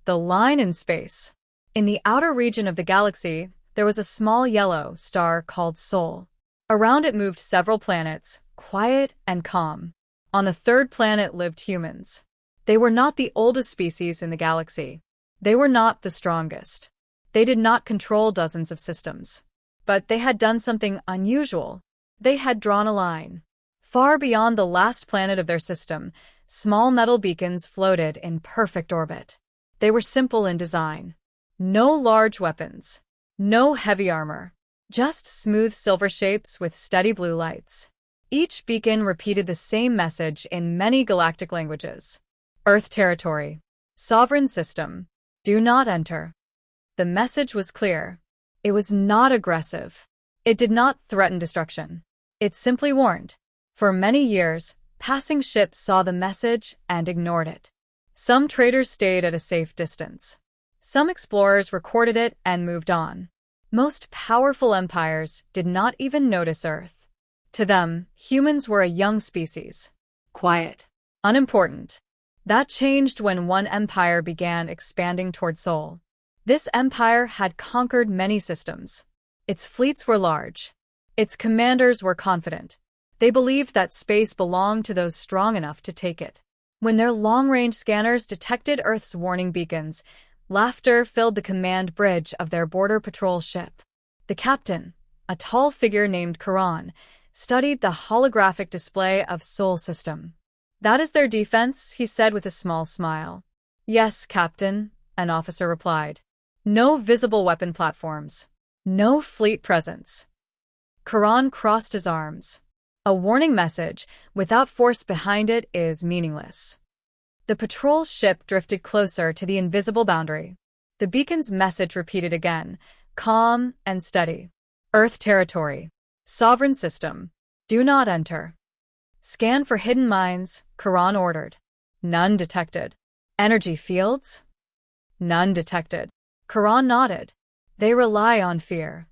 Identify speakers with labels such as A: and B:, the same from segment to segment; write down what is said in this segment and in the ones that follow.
A: The line in space. In the outer region of the galaxy, there was a small yellow star called Sol. Around it moved several planets, quiet and calm. On the third planet lived humans. They were not the oldest species in the galaxy. They were not the strongest. They did not control dozens of systems. But they had done something unusual. They had drawn a line. Far beyond the last planet of their system, small metal beacons floated in perfect orbit. They were simple in design. No large weapons. No heavy armor. Just smooth silver shapes with steady blue lights. Each beacon repeated the same message in many galactic languages. Earth territory. Sovereign system. Do not enter. The message was clear. It was not aggressive. It did not threaten destruction. It simply warned. For many years, passing ships saw the message and ignored it. Some traders stayed at a safe distance. Some explorers recorded it and moved on. Most powerful empires did not even notice Earth. To them, humans were a young species. Quiet. Unimportant. That changed when one empire began expanding toward Sol. This empire had conquered many systems. Its fleets were large. Its commanders were confident. They believed that space belonged to those strong enough to take it. When their long-range scanners detected Earth's warning beacons, laughter filled the command bridge of their border patrol ship. The captain, a tall figure named Karan, studied the holographic display of Sol system. "That is their defense," he said with a small smile. "Yes, Captain," an officer replied. "No visible weapon platforms. No fleet presence." Karan crossed his arms. A warning message, without force behind it, is meaningless. The patrol ship drifted closer to the invisible boundary. The beacon's message repeated again, calm and steady. Earth territory. Sovereign system. Do not enter. Scan for hidden mines, Karan ordered. None detected. Energy fields? None detected. Karan nodded. They rely on fear.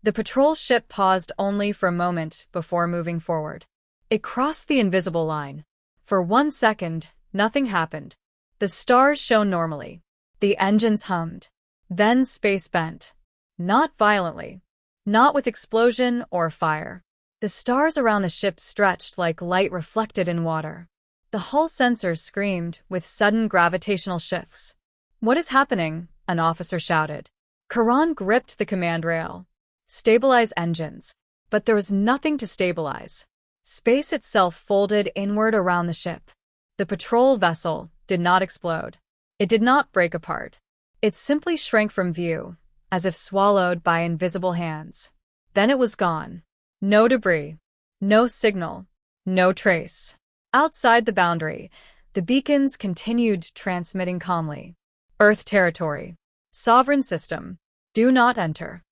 A: The patrol ship paused only for a moment before moving forward. It crossed the invisible line. For 1 second, nothing happened. The stars shone normally. The engines hummed. Then space bent. Not violently. Not with explosion or fire. The stars around the ship stretched like light reflected in water. The hull sensors screamed with sudden gravitational shifts. "What is happening?" an officer shouted. Karan gripped the command rail. "Stabilize engines." But there was nothing to stabilize. Space itself folded inward around the ship. The patrol vessel did not explode. It did not break apart. It simply shrank from view, as if swallowed by invisible hands. Then it was gone. No debris. No signal. No trace. Outside the boundary, the beacons continued transmitting calmly. Earth territory. Sovereign system. Do not enter.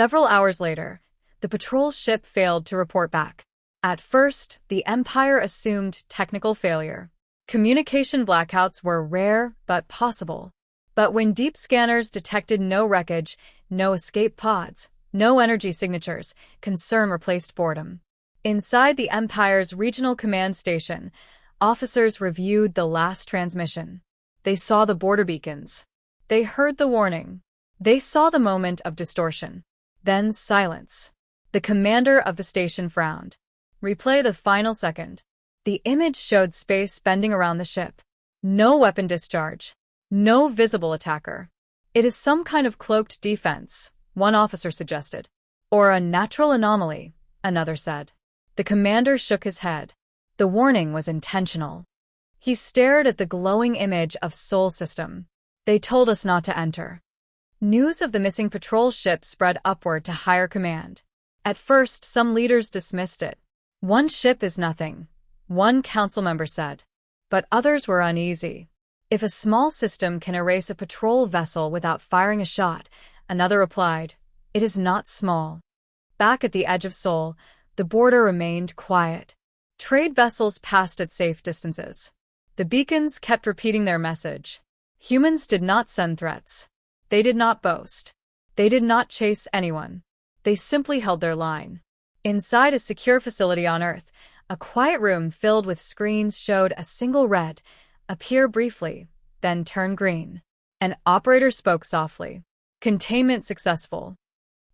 A: Several hours later, the patrol ship failed to report back. At first, the Empire assumed technical failure. Communication blackouts were rare but possible. But when deep scanners detected no wreckage, no escape pods, no energy signatures, concern replaced boredom. Inside the Empire's regional command station, officers reviewed the last transmission. They saw the border beacons. They heard the warning. They saw the moment of distortion. Then silence. The commander of the station frowned. "Replay the final second." The image showed space bending around the ship. No weapon discharge. No visible attacker. "It is some kind of cloaked defense," one officer suggested. "Or a natural anomaly," another said. The commander shook his head. The warning was intentional. He stared at the glowing image of Sol system. "They told us not to enter." News of the missing patrol ship spread upward to higher command. At first, some leaders dismissed it. "One ship is nothing," one council member said. But others were uneasy. "If a small system can erase a patrol vessel without firing a shot," another replied, "it is not small." Back at the edge of Sol, the border remained quiet. Trade vessels passed at safe distances. The beacons kept repeating their message. Humans did not send threats. They did not boast. They did not chase anyone. They simply held their line. Inside a secure facility on Earth, a quiet room filled with screens showed a single red appear briefly, then turn green. An operator spoke softly. Containment successful.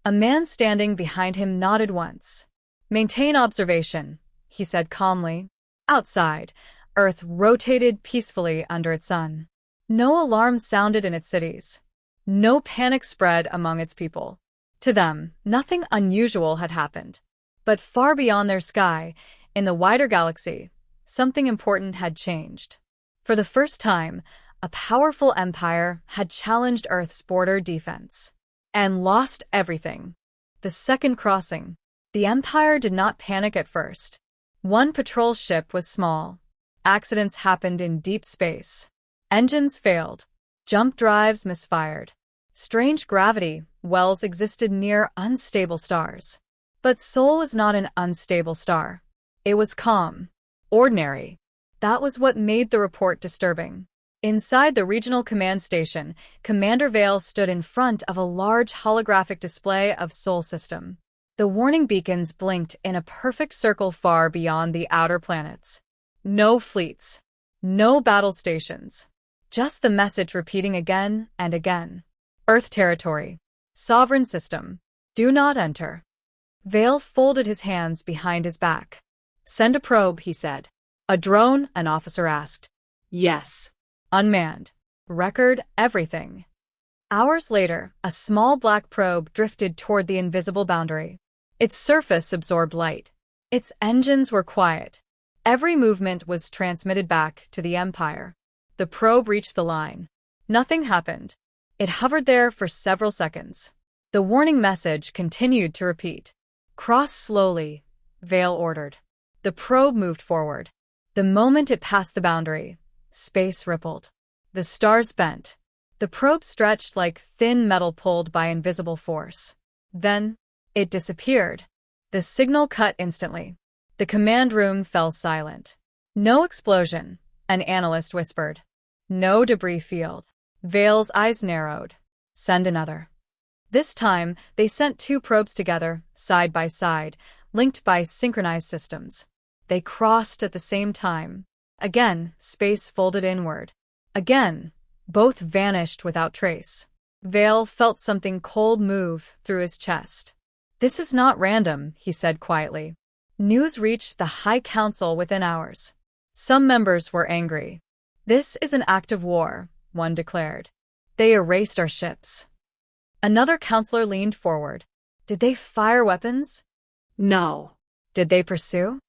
A: A man standing behind him nodded once. Maintain observation, he said calmly. Outside, Earth rotated peacefully under its sun. No alarm sounded in its cities. No panic spread among its people. To them, nothing unusual had happened. But far beyond their sky, in the wider galaxy, something important had changed. For the first time, a powerful empire had challenged Earth's border defense and lost everything. The second crossing. The empire did not panic at first. One patrol ship was small. Accidents happened in deep space. Engines failed. Jump drives misfired. Strange gravity wells existed near unstable stars. But Sol was not an unstable star. It was calm. Ordinary. That was what made the report disturbing. Inside the regional command station, Commander Vale stood in front of a large holographic display of Sol system. The warning beacons blinked in a perfect circle far beyond the outer planets. No fleets. No battle stations. Just the message repeating again and again. Earth territory. Sovereign system. Do not enter. Vale folded his hands behind his back. Send a probe, he said. A drone, an officer asked. Yes. Unmanned. Record everything. Hours later, a small black probe drifted toward the invisible boundary. Its surface absorbed light. Its engines were quiet. Every movement was transmitted back to the Empire. The probe reached the line. Nothing happened. It hovered there for several seconds. The warning message continued to repeat. Cross slowly, Vale ordered. The probe moved forward. The moment it passed the boundary, space rippled. The stars bent. The probe stretched like thin metal pulled by invisible force. Then, it disappeared. The signal cut instantly. The command room fell silent. No explosion, an analyst whispered. No debris field. Vale's eyes narrowed. Send another. This time, they sent two probes together, side by side, linked by synchronized systems. They crossed at the same time. Again, space folded inward. Again, both vanished without trace. Vale felt something cold move through his chest. This is not random, he said quietly. News reached the High Council within hours. Some members were angry. This is an act of war, one declared. They erased our ships. Another counselor leaned forward. Did they fire weapons? No. Did they pursue?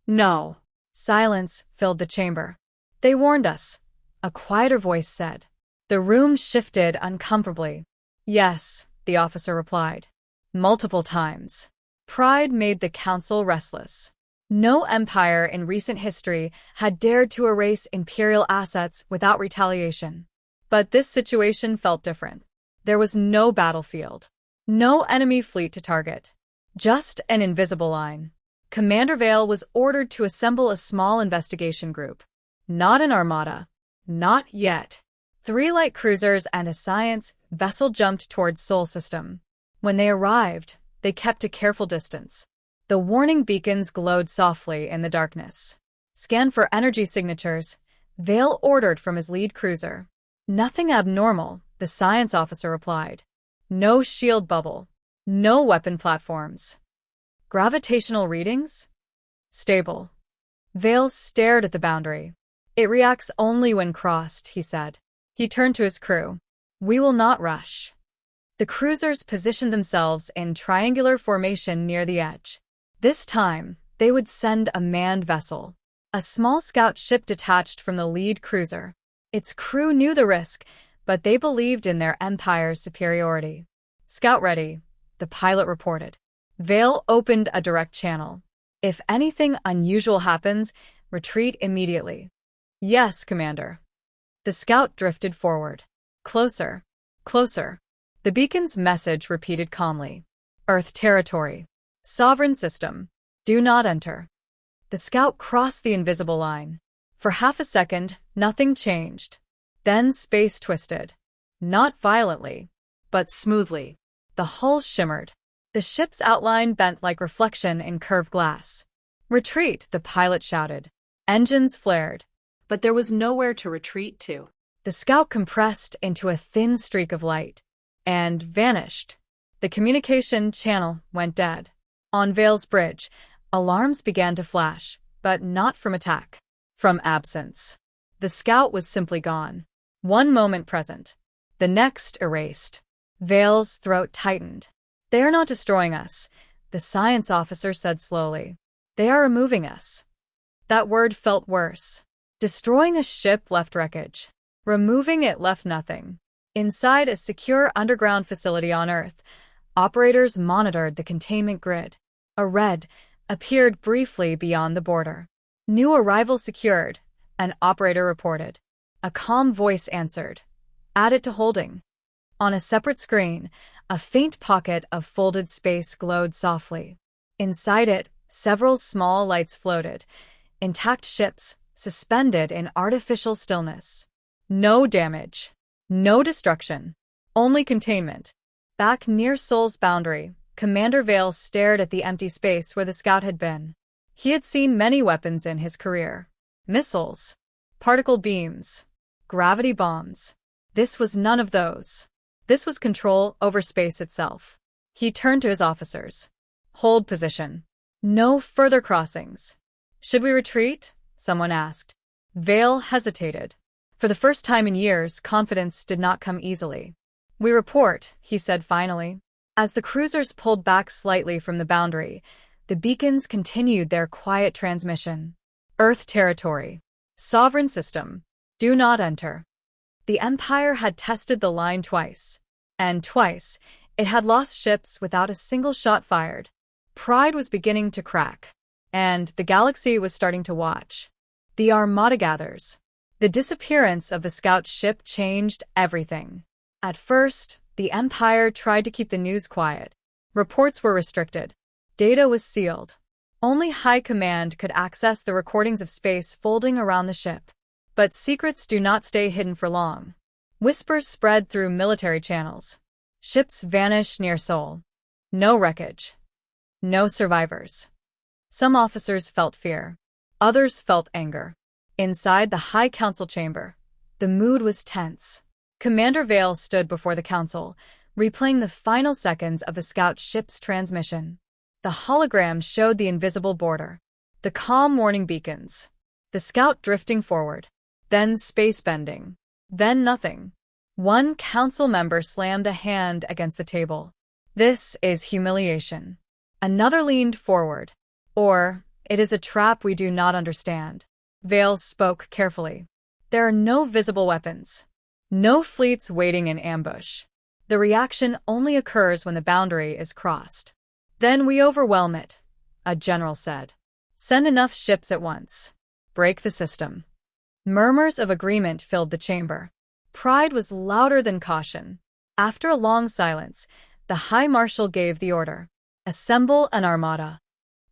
A: No. Silence filled the chamber. They warned us, a quieter voice said. The room shifted uncomfortably. Yes, the officer replied. Multiple times. Pride made the council restless. No empire in recent history had dared to erase imperial assets without retaliation. But this situation felt different. There was no battlefield. No enemy fleet to target. Just an invisible line. Commander Vale was ordered to assemble a small investigation group. Not an armada. Not yet. 3 light cruisers and a science vessel jumped towards Sol system. When they arrived, they kept a careful distance. The warning beacons glowed softly in the darkness. Scan for energy signatures, Vale ordered from his lead cruiser. Nothing abnormal, the science officer replied. No shield bubble. No weapon platforms. Gravitational readings? Stable. Vale stared at the boundary. It reacts only when crossed, he said. He turned to his crew. We will not rush. The cruisers positioned themselves in triangular formation near the edge. This time, they would send a manned vessel. A small scout ship detached from the lead cruiser. Its crew knew the risk, but they believed in their empire's superiority. Scout ready, the pilot reported. Vale opened a direct channel. If anything unusual happens, retreat immediately. Yes, Commander. The scout drifted forward. Closer. Closer. The beacon's message repeated calmly. Earth territory. Sovereign system. Do not enter. The scout crossed the invisible line. For half a second, nothing changed. Then space twisted. Not violently, but smoothly. The hull shimmered. The ship's outline bent like reflection in curved glass. Retreat, the pilot shouted. Engines flared. But there was nowhere to retreat to. The scout compressed into a thin streak of light and vanished. The communication channel went dead. On Vale's bridge, alarms began to flash, but not from attack, from absence. The scout was simply gone. One moment present, the next erased. Vale's throat tightened. "They are not destroying us," the science officer said slowly. "They are removing us." That word felt worse. Destroying a ship left wreckage. Removing it left nothing. Inside a secure underground facility on Earth, operators monitored the containment grid. A red appeared briefly beyond the border. "New arrival secured," an operator reported. A calm voice answered. "Add it to holding." On a separate screen, a faint pocket of folded space glowed softly. Inside it, several small lights floated, intact ships suspended in artificial stillness. No damage, no destruction, only containment. Back near Sol's boundary, Commander Vale stared at the empty space where the scout had been. He had seen many weapons in his career. Missiles, particle beams, gravity bombs. This was none of those. This was control over space itself. He turned to his officers. "Hold position. No further crossings." "Should we retreat?" someone asked. Vale hesitated. For the first time in years, confidence did not come easily. "We report," he said finally. As the cruisers pulled back slightly from the boundary, the beacons continued their quiet transmission. "Earth territory. Sovereign system. Do not enter." The Empire had tested the line twice, and twice it had lost ships without a single shot fired. Pride was beginning to crack, and the galaxy was starting to watch. The Armada gathers. The disappearance of the scout ship changed everything. At first, the Empire tried to keep the news quiet. Reports were restricted. Data was sealed. Only High Command could access the recordings of space folding around the ship. But secrets do not stay hidden for long. Whispers spread through military channels. Ships vanish near Sol. No wreckage. No survivors. Some officers felt fear. Others felt anger. Inside the High Council chamber, the mood was tense. Commander Vale stood before the council, replaying the final seconds of the scout ship's transmission. The hologram showed the invisible border, the calm warning beacons, the scout drifting forward, then space bending, then nothing. One council member slammed a hand against the table. "This is humiliation." Another leaned forward. "Or, it is a trap we do not understand." Vale spoke carefully. "There are no visible weapons. No fleets waiting in ambush. The reaction only occurs when the boundary is crossed. Then we overwhelm it," a general said. "Send enough ships at once. Break the system." Murmurs of agreement filled the chamber. Pride was louder than caution. After a long silence, the High Marshal gave the order. "Assemble an armada."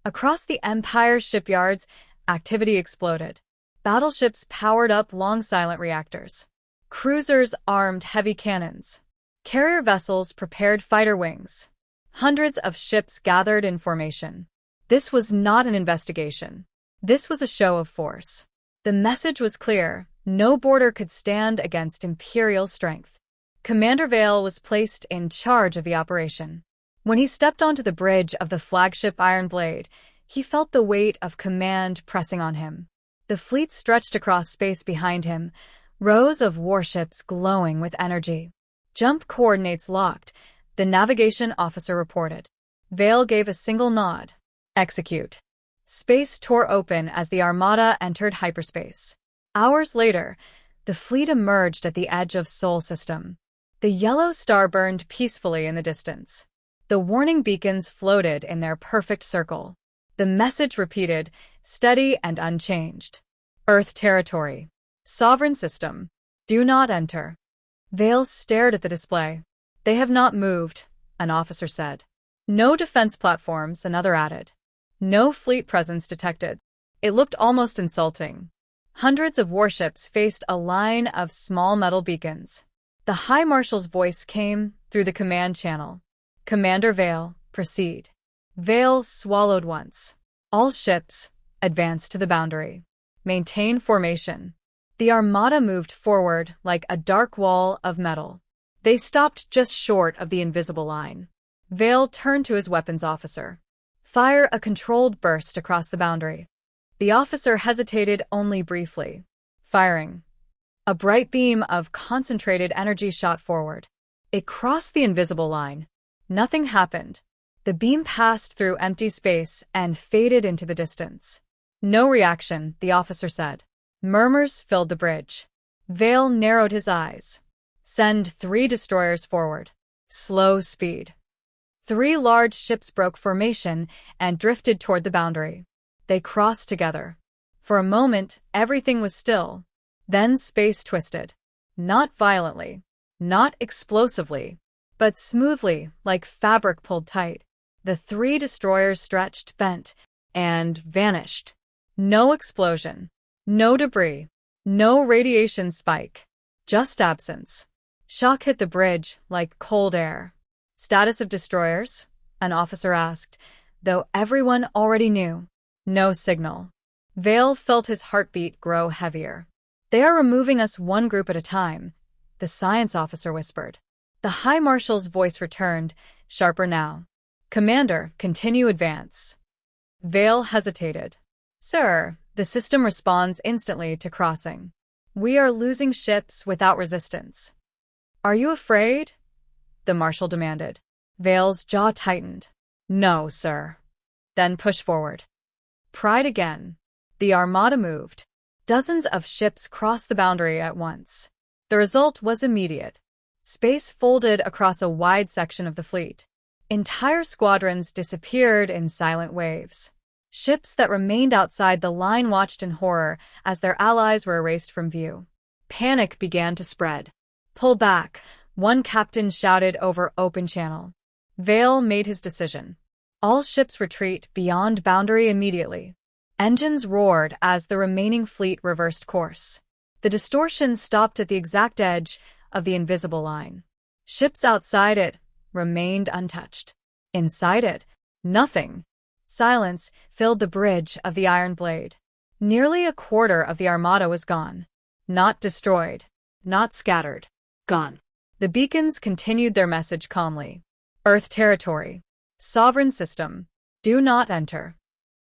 A: Across the Empire's shipyards, activity exploded. Battleships powered up long silent reactors. Cruisers armed heavy cannons. Carrier vessels prepared fighter wings. Hundreds of ships gathered in formation. This was not an investigation. This was a show of force. The message was clear. No border could stand against Imperial strength. Commander Vale was placed in charge of the operation. When he stepped onto the bridge of the flagship Iron Blade, he felt the weight of command pressing on him. The fleet stretched across space behind him, rows of warships glowing with energy. "Jump coordinates locked," the navigation officer reported. Vale gave a single nod. "Execute." Space tore open as the Armada entered hyperspace. Hours later, the fleet emerged at the edge of Sol system. The yellow star burned peacefully in the distance. The warning beacons floated in their perfect circle. The message repeated, steady and unchanged. "Earth territory. Sovereign system. Do not enter." Vale stared at the display. "They have not moved," an officer said. "No defense platforms," another added. "No fleet presence detected." It looked almost insulting. Hundreds of warships faced a line of small metal beacons. The High Marshal's voice came through the command channel. "Commander Vale, proceed." Vale swallowed once. "All ships, advance to the boundary. Maintain formation." The armada moved forward like a dark wall of metal. They stopped just short of the invisible line. Vale turned to his weapons officer. Fire a controlled burst across the boundary. The officer hesitated only briefly. Firing. A bright beam of concentrated energy shot forward. It crossed the invisible line. Nothing happened. The beam passed through empty space and faded into the distance. No reaction, the officer said. Murmurs filled the bridge. Vale narrowed his eyes. Send 3 destroyers forward. Slow speed. 3 large ships broke formation and drifted toward the boundary. They crossed together. For a moment, everything was still. Then space twisted. Not violently, not explosively, but smoothly, like fabric pulled tight. The 3 destroyers stretched, bent, and vanished. No explosion. No debris. No radiation spike. Just absence. Shock hit the bridge like cold air. Status of destroyers? An officer asked, though everyone already knew. No signal. Vale felt his heartbeat grow heavier. They are removing us one group at a time, the science officer whispered. The High Marshal's voice returned, sharper now. Commander, continue advance. Vale hesitated. Sir, the system responds instantly to crossing. We are losing ships without resistance. Are you afraid? The Marshal demanded. Vale's jaw tightened. No, sir. Then push forward. Pried again. The armada moved. Dozens of ships crossed the boundary at once. The result was immediate. Space folded across a wide section of the fleet. Entire squadrons disappeared in silent waves. Ships that remained outside the line watched in horror as their allies were erased from view. Panic began to spread. Pull back, one captain shouted over open channel. Vale made his decision. All ships retreat beyond boundary immediately. Engines roared as the remaining fleet reversed course. The distortion stopped at the exact edge of the invisible line. Ships outside it remained untouched. Inside it, nothing. Silence filled the bridge of the Iron Blade. Nearly a quarter of the armada was gone. Not destroyed. Not scattered. Gone. The beacons continued their message calmly. Earth territory. Sovereign system. Do not enter.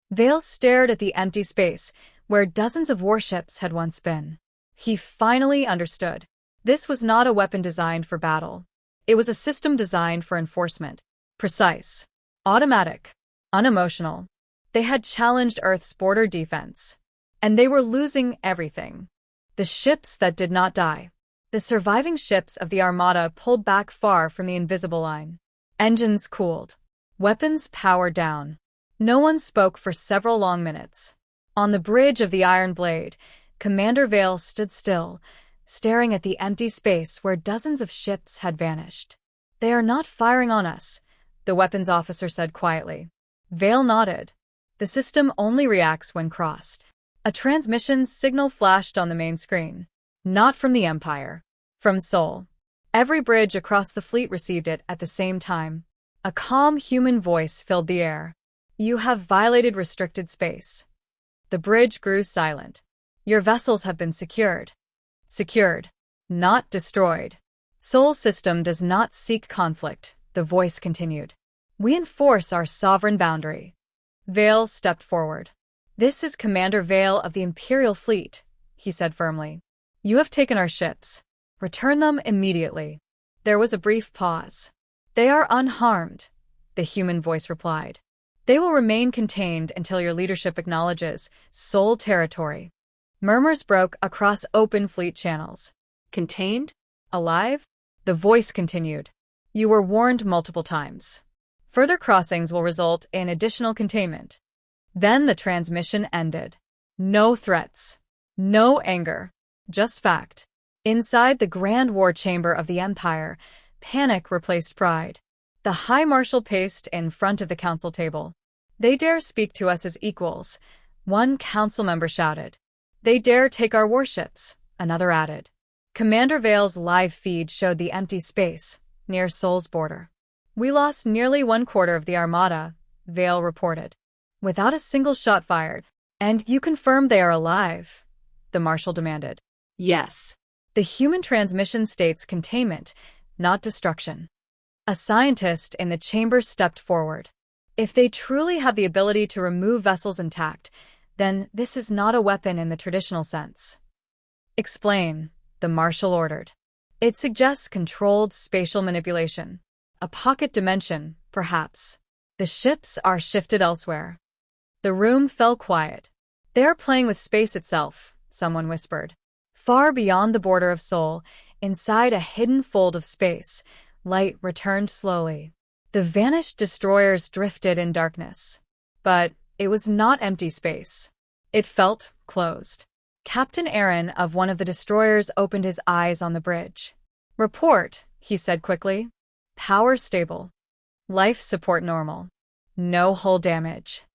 A: Vale stared at the empty space where dozens of warships had once been. He finally understood. This was not a weapon designed for battle. It was a system designed for enforcement. Precise. Automatic. Unemotional. They had challenged Earth's border defense. And they were losing everything. The ships that did not die. The surviving ships of the armada pulled back far from the invisible line. Engines cooled. Weapons powered down. No one spoke for several long minutes. On the bridge of the Iron Blade, Commander Vale stood still, staring at the empty space where dozens of ships had vanished. They are not firing on us, the weapons officer said quietly. Vale nodded. The system only reacts when crossed. A transmission signal flashed on the main screen. Not from the Empire. From Sol. Every bridge across the fleet received it at the same time. A calm human voice filled the air. You have violated restricted space. The bridge grew silent. Your vessels have been secured. Secured. Not destroyed. Sol system does not seek conflict, the voice continued. We enforce our sovereign boundary. Vale stepped forward. This is Commander Vale of the Imperial Fleet, he said firmly. You have taken our ships. Return them immediately. There was a brief pause. They are unharmed, the human voice replied. They will remain contained until your leadership acknowledges Sol territory. Murmurs broke across open fleet channels. Contained? Alive? The voice continued. You were warned multiple times. Further crossings will result in additional containment. Then the transmission ended. No threats. No anger. Just fact. Inside the Grand War Chamber of the Empire, panic replaced pride. The High Marshal paced in front of the council table. They dare speak to us as equals, one council member shouted. They dare take our warships, another added. Commander Vale's live feed showed the empty space near Sol's border. We lost nearly 1/4 of the armada, Vale reported. Without a single shot fired. And you confirm they are alive? The Marshal demanded.
B: Yes.
A: The human transmission states containment, not destruction. A scientist in the chamber stepped forward. If they truly have the ability to remove vessels intact, then this is not a weapon in the traditional sense. Explain, the marshal ordered. It suggests controlled spatial manipulation. A pocket dimension, perhaps. The ships are shifted elsewhere. The room fell quiet. They are playing with space itself, someone whispered. Far beyond the border of Sol, inside a hidden fold of space, light returned slowly. The vanished destroyers drifted in darkness. But it was not empty space. It felt closed. Captain Aaron of one of the destroyers opened his eyes on the bridge. Report, he said quickly. Power stable. Life support normal. No hull damage.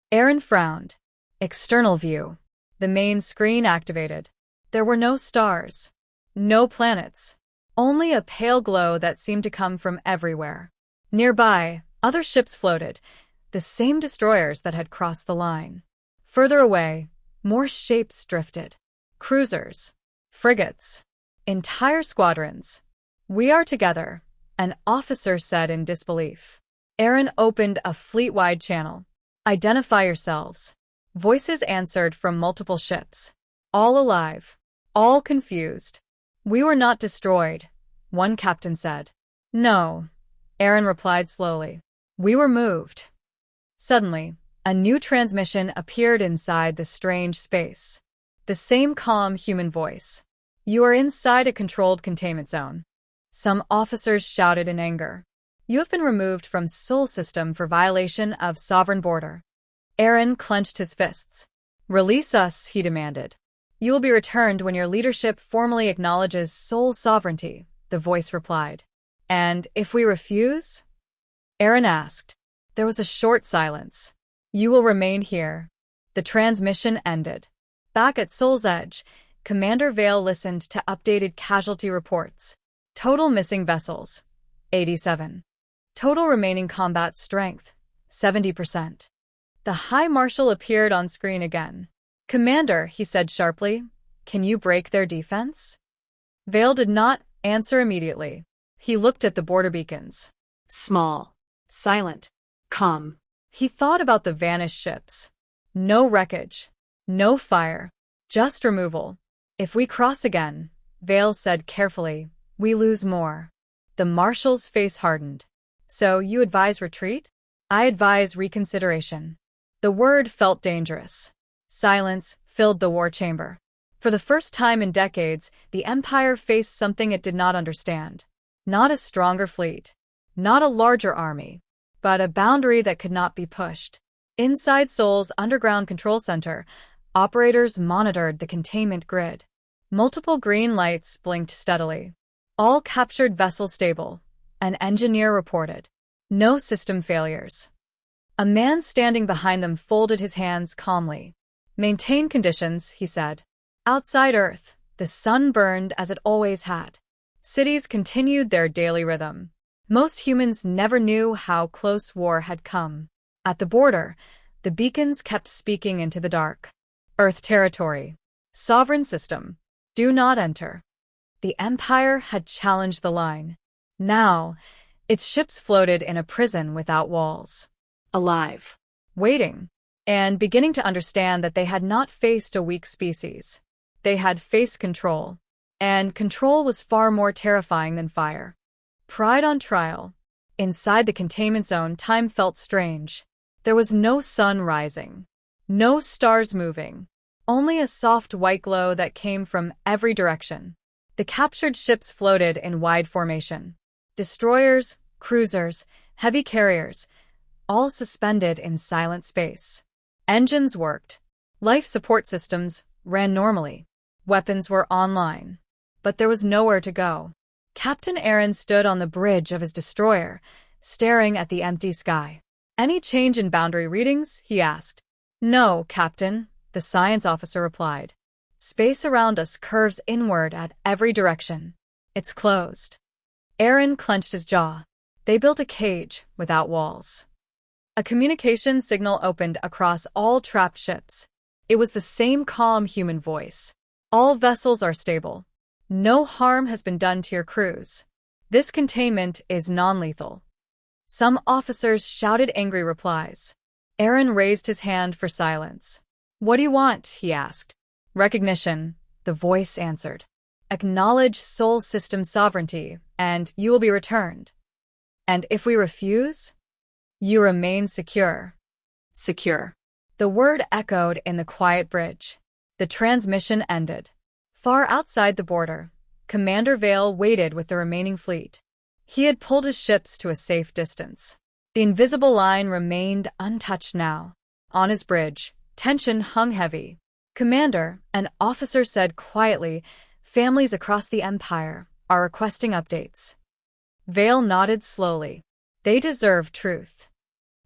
A: Aaron frowned. External view. The main screen activated. There were no stars. No planets. Only a pale glow that seemed to come from everywhere. Nearby, other ships floated, the same destroyers that had crossed the line. Further away, more shapes drifted. Cruisers. Frigates. Entire squadrons. We are together, an officer said in disbelief. Aaron opened a fleet-wide channel. Identify yourselves. Voices answered from multiple ships. All alive. All confused. We were not destroyed, one captain said. No, Aaron replied slowly. We were moved. Suddenly, a new transmission appeared inside the strange space. The same calm human voice. You are inside a controlled containment zone. Some officers shouted in anger. You have been removed from Sol system for violation of sovereign border. Aaron clenched his fists. Release us, he demanded. You will be returned when your leadership formally acknowledges Sol sovereignty, the voice replied. And if we refuse? Aaron asked. There was a short silence. You will remain here. The transmission ended. Back at Sol's edge, Commander Vale listened to updated casualty reports. Total missing vessels, 87. Total remaining combat strength, 70%. The High Marshal appeared on screen again. Commander, he said sharply, can you break their defense? Vale did not answer immediately. He looked at the border beacons.
B: Small. Silent. Calm.
A: He thought about the vanished ships. No wreckage. No fire. Just removal. If we cross again, Vale said carefully, we lose more. The Marshal's face hardened. So you advise retreat? I advise reconsideration. The word felt dangerous. Silence filled the war chamber. For the first time in decades, the Empire faced something it did not understand. Not a stronger fleet. Not a larger army. But a boundary that could not be pushed. Inside Sol's underground control center, operators monitored the containment grid. Multiple green lights blinked steadily. All captured vessels stable, an engineer reported. No system failures. A man standing behind them folded his hands calmly. Maintain conditions, he said. Outside Earth, the sun burned as it always had. Cities continued their daily rhythm. Most humans never knew how close war had come. At the border, the beacons kept speaking into the dark. Earth territory. Sovereign system. Do not enter. The Empire had challenged the line. Now, its ships floated in a prison without walls.
B: Alive.
A: Waiting. And beginning to understand that they had not faced a weak species. They had faced control. And control was far more terrifying than fire. Pride on trial. Inside the containment zone, time felt strange. There was no sun rising. No stars moving. Only a soft white glow that came from every direction. The captured ships floated in wide formation. Destroyers, cruisers, heavy carriers, all suspended in silent space. Engines worked. Life support systems ran normally. Weapons were online. But there was nowhere to go. Captain Aaron stood on the bridge of his destroyer, staring at the empty sky. Any change in boundary readings? He asked. No, Captain, the science officer replied. Space around us curves inward at every direction. It's closed. Aaron clenched his jaw. They built a cage without walls. A communication signal opened across all trapped ships. It was the same calm human voice. All vessels are stable. No harm has been done to your crews. This containment is non-lethal. Some officers shouted angry replies. Aaron raised his hand for silence. What do you want? He asked. Recognition, the voice answered. Acknowledge Sol system sovereignty, and you will be returned. And if we refuse? You remain secure.
B: Secure.
A: The word echoed in the quiet bridge. The transmission ended. Far outside the border, Commander Vale waited with the remaining fleet. He had pulled his ships to a safe distance. The invisible line remained untouched now. On his bridge, tension hung heavy. Commander, an officer said quietly, families across the Empire are requesting updates. Vale nodded slowly. They deserve truth.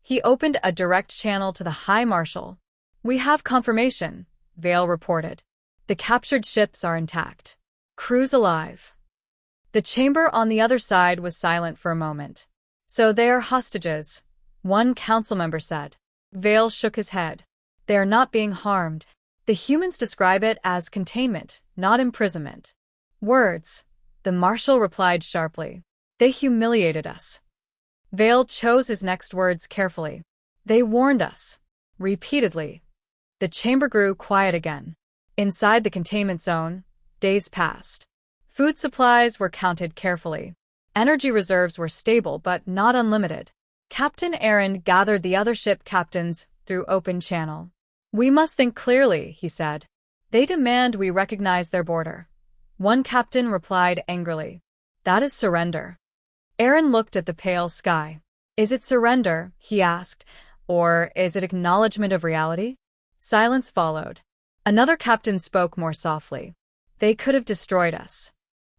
A: He opened a direct channel to the High Marshal. We have confirmation, Vale reported. The captured ships are intact. Crews alive. The chamber on the other side was silent for a moment. So they are hostages, one council member said. Vale shook his head. They are not being harmed. The humans describe it as containment, not imprisonment. Words, the marshal replied sharply. They humiliated us. Vale chose his next words carefully. They warned us. Repeatedly. The chamber grew quiet again. Inside the containment zone, days passed. Food supplies were counted carefully. Energy reserves were stable but not unlimited. Captain Aaron gathered the other ship captains through open channel. We must think clearly, he said. They demand we recognize their border. One captain replied angrily. That is surrender. Aaron looked at the pale sky. Is it surrender, he asked, or is it acknowledgement of reality? Silence followed. Another captain spoke more softly. They could have destroyed us.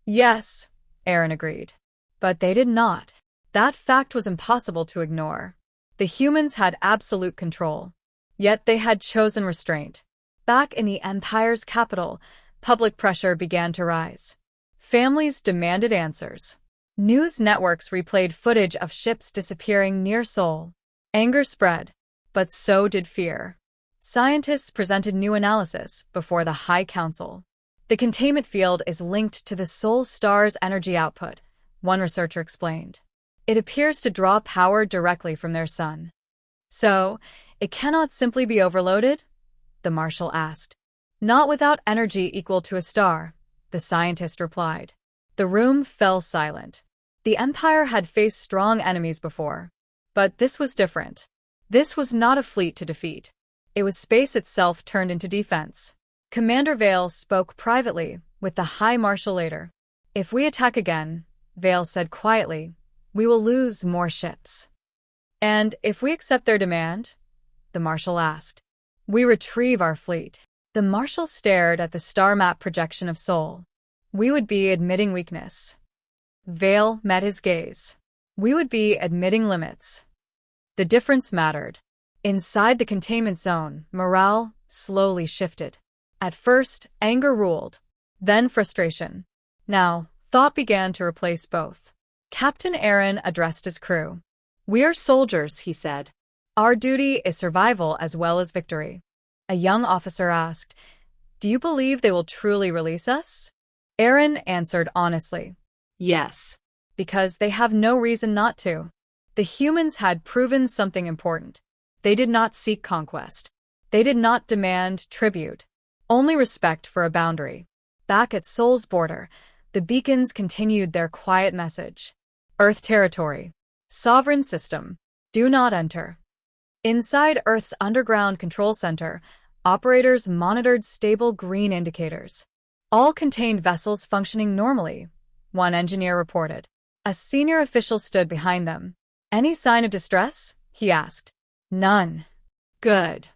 A: Yes, Aaron agreed. But they did not. That fact was impossible to ignore. The humans had absolute control. Yet they had chosen restraint. Back in the Empire's capital, public pressure began to rise. Families demanded answers. News networks replayed footage of ships disappearing near Seoul. Anger spread, but so did fear. Scientists presented new analysis before the High Council. The containment field is linked to the Seoul star's energy output, one researcher explained. It appears to draw power directly from their sun. So, it cannot simply be overloaded? The marshal asked. Not without energy equal to a star, the scientist replied. The room fell silent. The Empire had faced strong enemies before. But this was different. This was not a fleet to defeat. It was space itself turned into defense. Commander Vale spoke privately with the High Marshal later. If we attack again, Vale said quietly, we will lose more ships. And if we accept their demand? The Marshal asked. We retrieve our fleet. The Marshal stared at the star map projection of Seoul. We would be admitting weakness. Vale met his gaze. We would be admitting limits. The difference mattered. Inside the containment zone, morale slowly shifted. At first, anger ruled. Then frustration. Now, thought began to replace both. Captain Aaron addressed his crew. We are soldiers, he said. Our duty is survival as well as victory. A young officer asked, do you believe they will truly release us? Aaron answered honestly.
B: Yes.
A: Because they have no reason not to. The humans had proven something important. They did not seek conquest. They did not demand tribute. Only respect for a boundary. Back at Seoul's border, the beacons continued their quiet message. Earth territory. Sovereign system. Do not enter. Inside Earth's underground control center, operators monitored stable green indicators. All contained vessels functioning normally, one engineer reported. A senior official stood behind them. Any sign of distress? He asked. None. Good.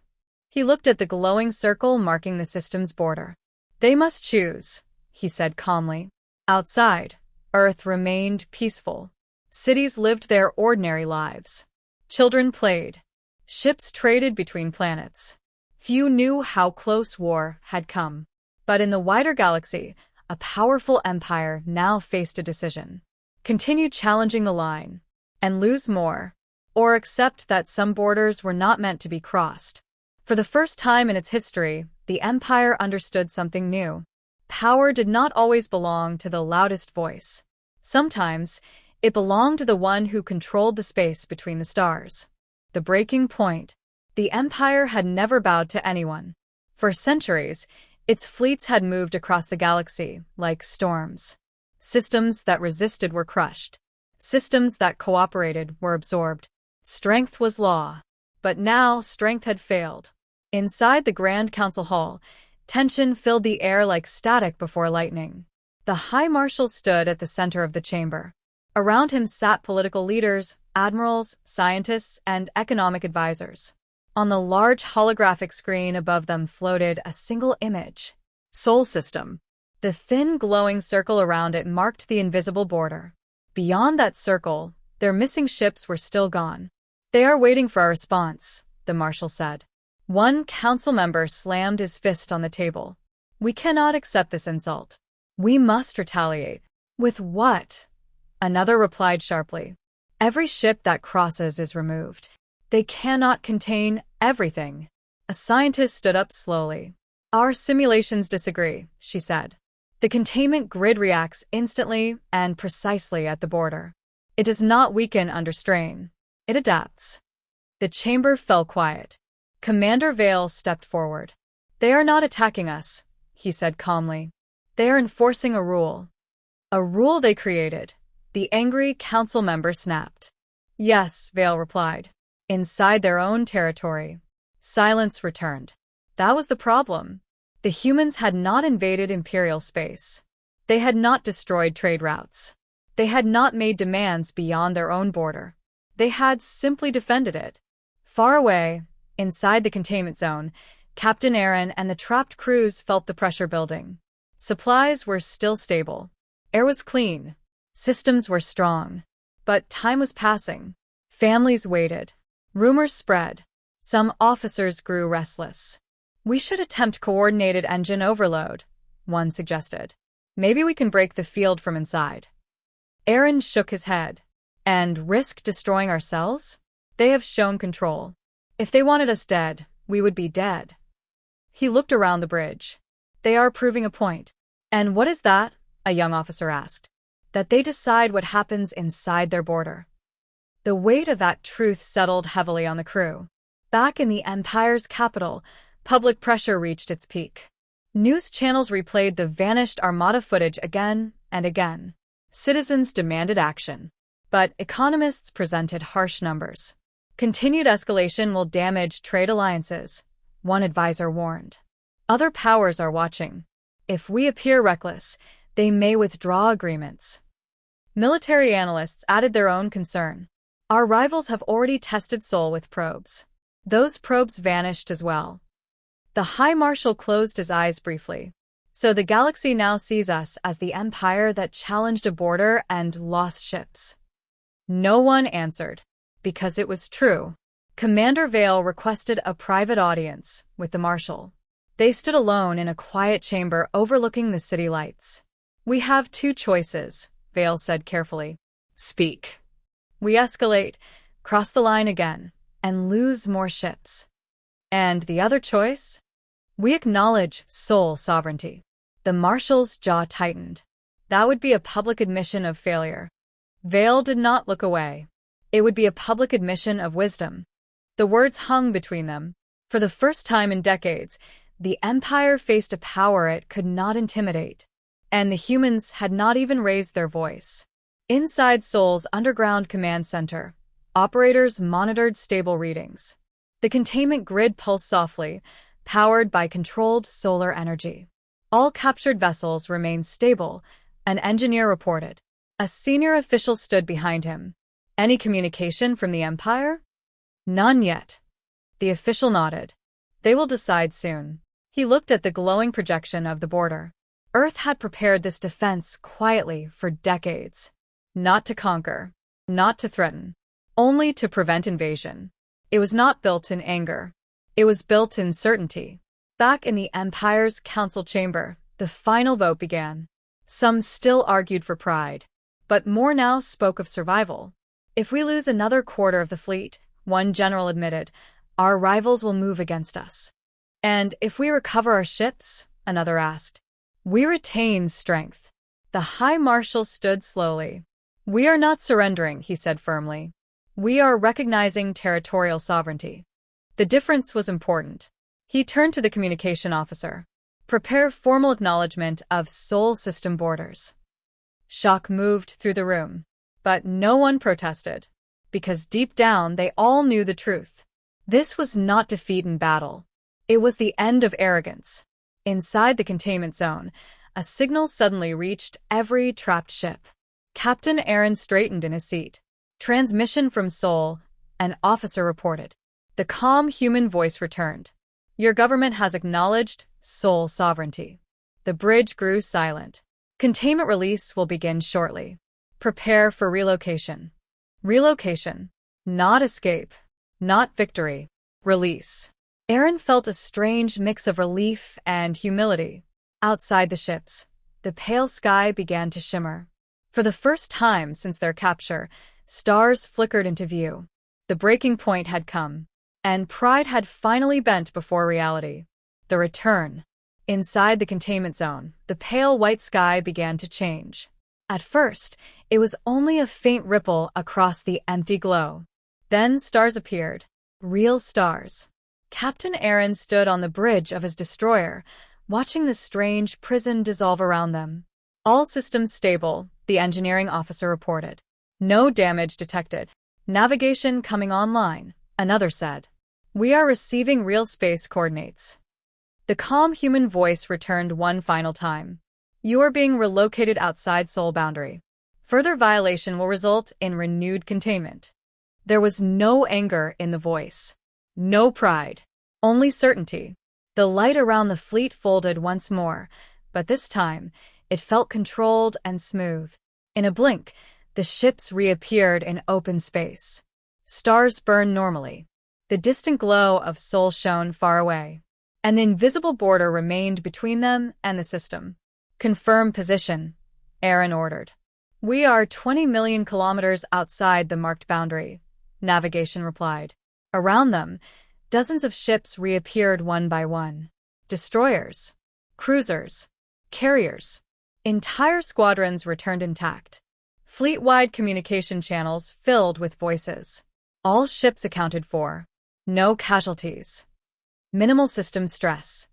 A: He looked at the glowing circle marking the system's border. They must choose, he said calmly. Outside, Earth remained peaceful. Cities lived their ordinary lives. Children played. Ships traded between planets. Few knew how close war had come. But in the wider galaxy, a powerful empire now faced a decision. Continue challenging the line, and lose more, or accept that some borders were not meant to be crossed. For the first time in its history, the empire understood something new. Power did not always belong to the loudest voice. Sometimes, it belonged to the one who controlled the space between the stars. The breaking point. The Empire had never bowed to anyone. For centuries, its fleets had moved across the galaxy like storms. Systems that resisted were crushed. Systems that cooperated were absorbed. Strength was law. But now strength had failed. Inside the Grand Council Hall, tension filled the air like static before lightning. The High Marshal stood at the center of the chamber. Around him sat political leaders, admirals, scientists, and economic advisors. On the large holographic screen above them floated a single image. Sol System. The thin glowing circle around it marked the invisible border. Beyond that circle, their missing ships were still gone. "They are waiting for our response," the Marshal said. One council member slammed his fist on the table. "We cannot accept this insult. We must retaliate." "With what?" Another replied sharply. "Every ship that crosses is removed. They cannot contain everything." A scientist stood up slowly. "Our simulations disagree," she said. "The containment grid reacts instantly and precisely at the border. It does not weaken under strain. It adapts." The chamber fell quiet. Commander Vale stepped forward. "They are not attacking us," he said calmly. "They are enforcing a rule." "A rule they created," the angry council member snapped. "Yes," Vale replied. "Inside their own territory." Silence returned. That was the problem. The humans had not invaded Imperial space. They had not destroyed trade routes. They had not made demands beyond their own border. They had simply defended it. Far away, inside the containment zone, Captain Aaron and the trapped crews felt the pressure building. Supplies were still stable. Air was clean. Systems were strong. But time was passing. Families waited. Rumors spread. Some officers grew restless. "We should attempt coordinated engine overload," one suggested. "Maybe we can break the field from inside." Aaron shook his head. "And risk destroying ourselves? They have shown control. If they wanted us dead, we would be dead." He looked around the bridge. "They are proving a point." "And what is that?" a young officer asked. "That they decide what happens inside their border." The weight of that truth settled heavily on the crew. Back in the Empire's capital, public pressure reached its peak. News channels replayed the vanished Armada footage again and again. Citizens demanded action. But economists presented harsh numbers. "Continued escalation will damage trade alliances," one advisor warned. "Other powers are watching. If we appear reckless, they may withdraw agreements." Military analysts added their own concern. "Our rivals have already tested Sol with probes. Those probes vanished as well." The High Marshal closed his eyes briefly. "So the galaxy now sees us as the empire that challenged a border and lost ships." No one answered. Because it was true. Commander Vale requested a private audience with the Marshal. They stood alone in a quiet chamber overlooking the city lights. "We have two choices," Vale said carefully. "Speak." "We escalate, cross the line again, and lose more ships." "And the other choice?" "We acknowledge Sol sovereignty." The Marshal's jaw tightened. That would be a public admission of failure. Vale did not look away. It would be a public admission of wisdom. The words hung between them. For the first time in decades, the Empire faced a power it could not intimidate. And the humans had not even raised their voice. Inside Sol's underground command center, operators monitored stable readings. The containment grid pulsed softly, powered by controlled solar energy. All captured vessels remained stable, an engineer reported. A senior official stood behind him. "Any communication from the Empire?" "None yet." The official nodded. "They will decide soon." He looked at the glowing projection of the border. Earth had prepared this defense quietly for decades. Not to conquer, not to threaten, only to prevent invasion. It was not built in anger. It was built in certainty. Back in the Empire's council chamber, the final vote began. Some still argued for pride, but more now spoke of survival. "If we lose another quarter of the fleet," one general admitted, "our rivals will move against us." "And if we recover our ships?" another asked. We retain strength. The High Marshal stood slowly. We are not surrendering, he said firmly. We are recognizing territorial sovereignty. The difference was important. He turned to the communication officer. Prepare formal acknowledgement of Sol system borders. Shock moved through the room. But no one protested. Because deep down they all knew the truth. This was not defeat in battle. It was the end of arrogance. Inside the containment zone, a signal suddenly reached every trapped ship. Captain Aaron straightened in his seat. Transmission from Sol, an officer reported. The calm human voice returned. Your government has acknowledged Sol sovereignty. The bridge grew silent. Containment release will begin shortly. Prepare for relocation. Relocation. Not escape. Not victory. Release. Aaron felt a strange mix of relief and humility. Outside the ships, the pale sky began to shimmer. For the first time since their capture, stars flickered into view. The breaking point had come, and pride had finally bent before reality. The return. Inside the containment zone, the pale white sky began to change. At first, it was only a faint ripple across the empty glow. Then stars appeared. Real stars. Captain Aaron stood on the bridge of his destroyer, watching the strange prison dissolve around them. All systems stable, the engineering officer reported. No damage detected. Navigation coming online, another said. We are receiving real space coordinates. The calm human voice returned one final time. You are being relocated outside Sol boundary. Further violation will result in renewed containment. There was no anger in the voice. No pride. Only certainty. The light around the fleet folded once more, but this time, it felt controlled and smooth. In a blink, the ships reappeared in open space. Stars burned normally. The distant glow of Sol shone far away. And the invisible border remained between them and the system. Confirm position, Aaron ordered. We are 20 million kilometers outside the marked boundary, navigation replied. Around them, dozens of ships reappeared one by one. Destroyers, cruisers, carriers. Entire squadrons returned intact. Fleet-wide communication channels filled with voices. All ships accounted for. No casualties. Minimal system stress.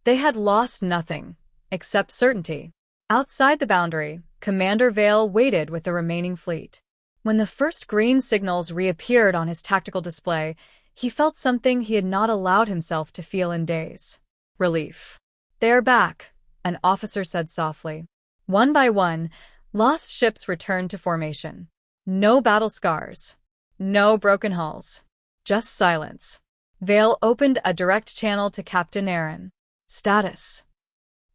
A: They had lost nothing, except certainty. Outside the boundary, Commander Vale waited with the remaining fleet. When the first green signals reappeared on his tactical display, he felt something he had not allowed himself to feel in days. Relief. They are back, an officer said softly. One by one, lost ships returned to formation. No battle scars. No broken hulls. Just silence. Vale opened a direct channel to Captain Aaron. Status.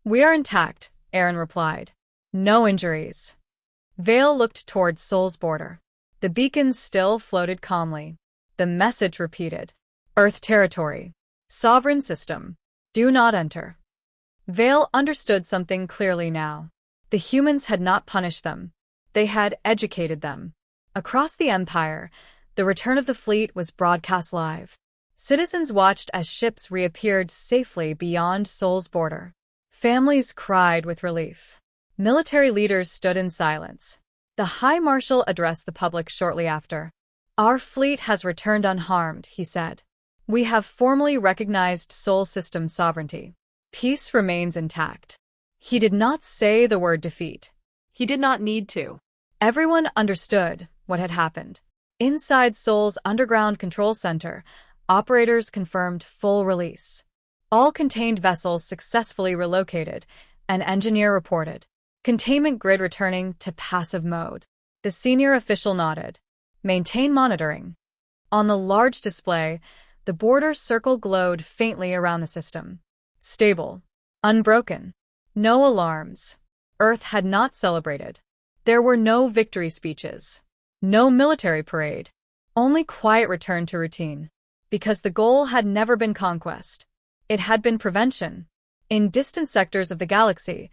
A: We are intact, Aaron replied. No injuries. Vale looked towards Sol's border. The beacons still floated calmly. The message repeated. Earth territory. Sovereign system. Do not enter. Vale understood something clearly now. The humans had not punished them. They had educated them. Across the Empire, the return of the fleet was broadcast live. Citizens watched as ships reappeared safely beyond Sol's border. Families cried with relief. Military leaders stood in silence. The High Marshal addressed the public shortly after. Our fleet has returned unharmed, he said. We have formally recognized Sol system sovereignty. Peace remains intact. He did not say the word defeat.
B: He did not need to.
A: Everyone understood what had happened. Inside Sol's underground control center, operators confirmed full release. All contained vessels successfully relocated, an engineer reported. Containment grid returning to passive mode. The senior official nodded. Maintain monitoring. On the large display, the border circle glowed faintly around the system. Stable. Unbroken. No alarms. Earth had not celebrated. There were no victory speeches. No military parade. Only quiet return to routine. Because the goal had never been conquest. It had been prevention. In distant sectors of the galaxy,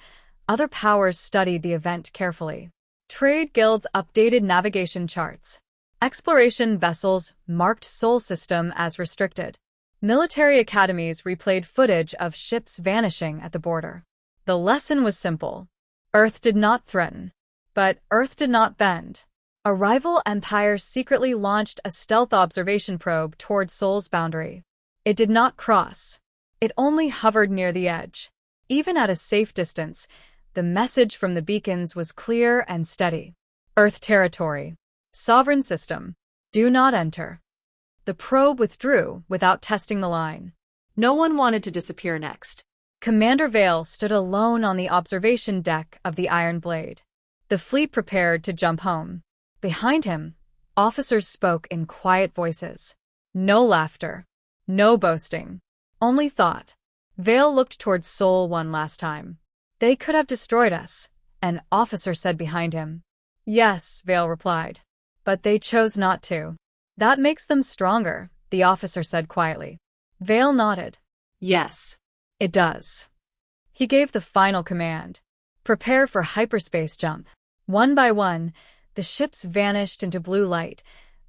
A: other powers studied the event carefully. Trade guilds updated navigation charts. Exploration vessels marked Sol system as restricted. Military academies replayed footage of ships vanishing at the border. The lesson was simple. Earth did not threaten, but Earth did not bend. A rival empire secretly launched a stealth observation probe toward Sol's boundary. It did not cross. It only hovered near the edge. Even at a safe distance, the message from the beacons was clear and steady. Earth territory. Sovereign system. Do not enter. The probe withdrew without testing the line.
B: No one wanted to disappear next.
A: Commander Vale stood alone on the observation deck of the Iron Blade. The fleet prepared to jump home. Behind him, officers spoke in quiet voices. No laughter. No boasting. Only thought. Vale looked towards Sol one last time. They could have destroyed us, an officer said behind him. Yes, Vale replied. But they chose not to. That makes them stronger, the officer said quietly. Vale nodded.
B: Yes.
A: It does. He gave the final command. Prepare for hyperspace jump. One by one, the ships vanished into blue light,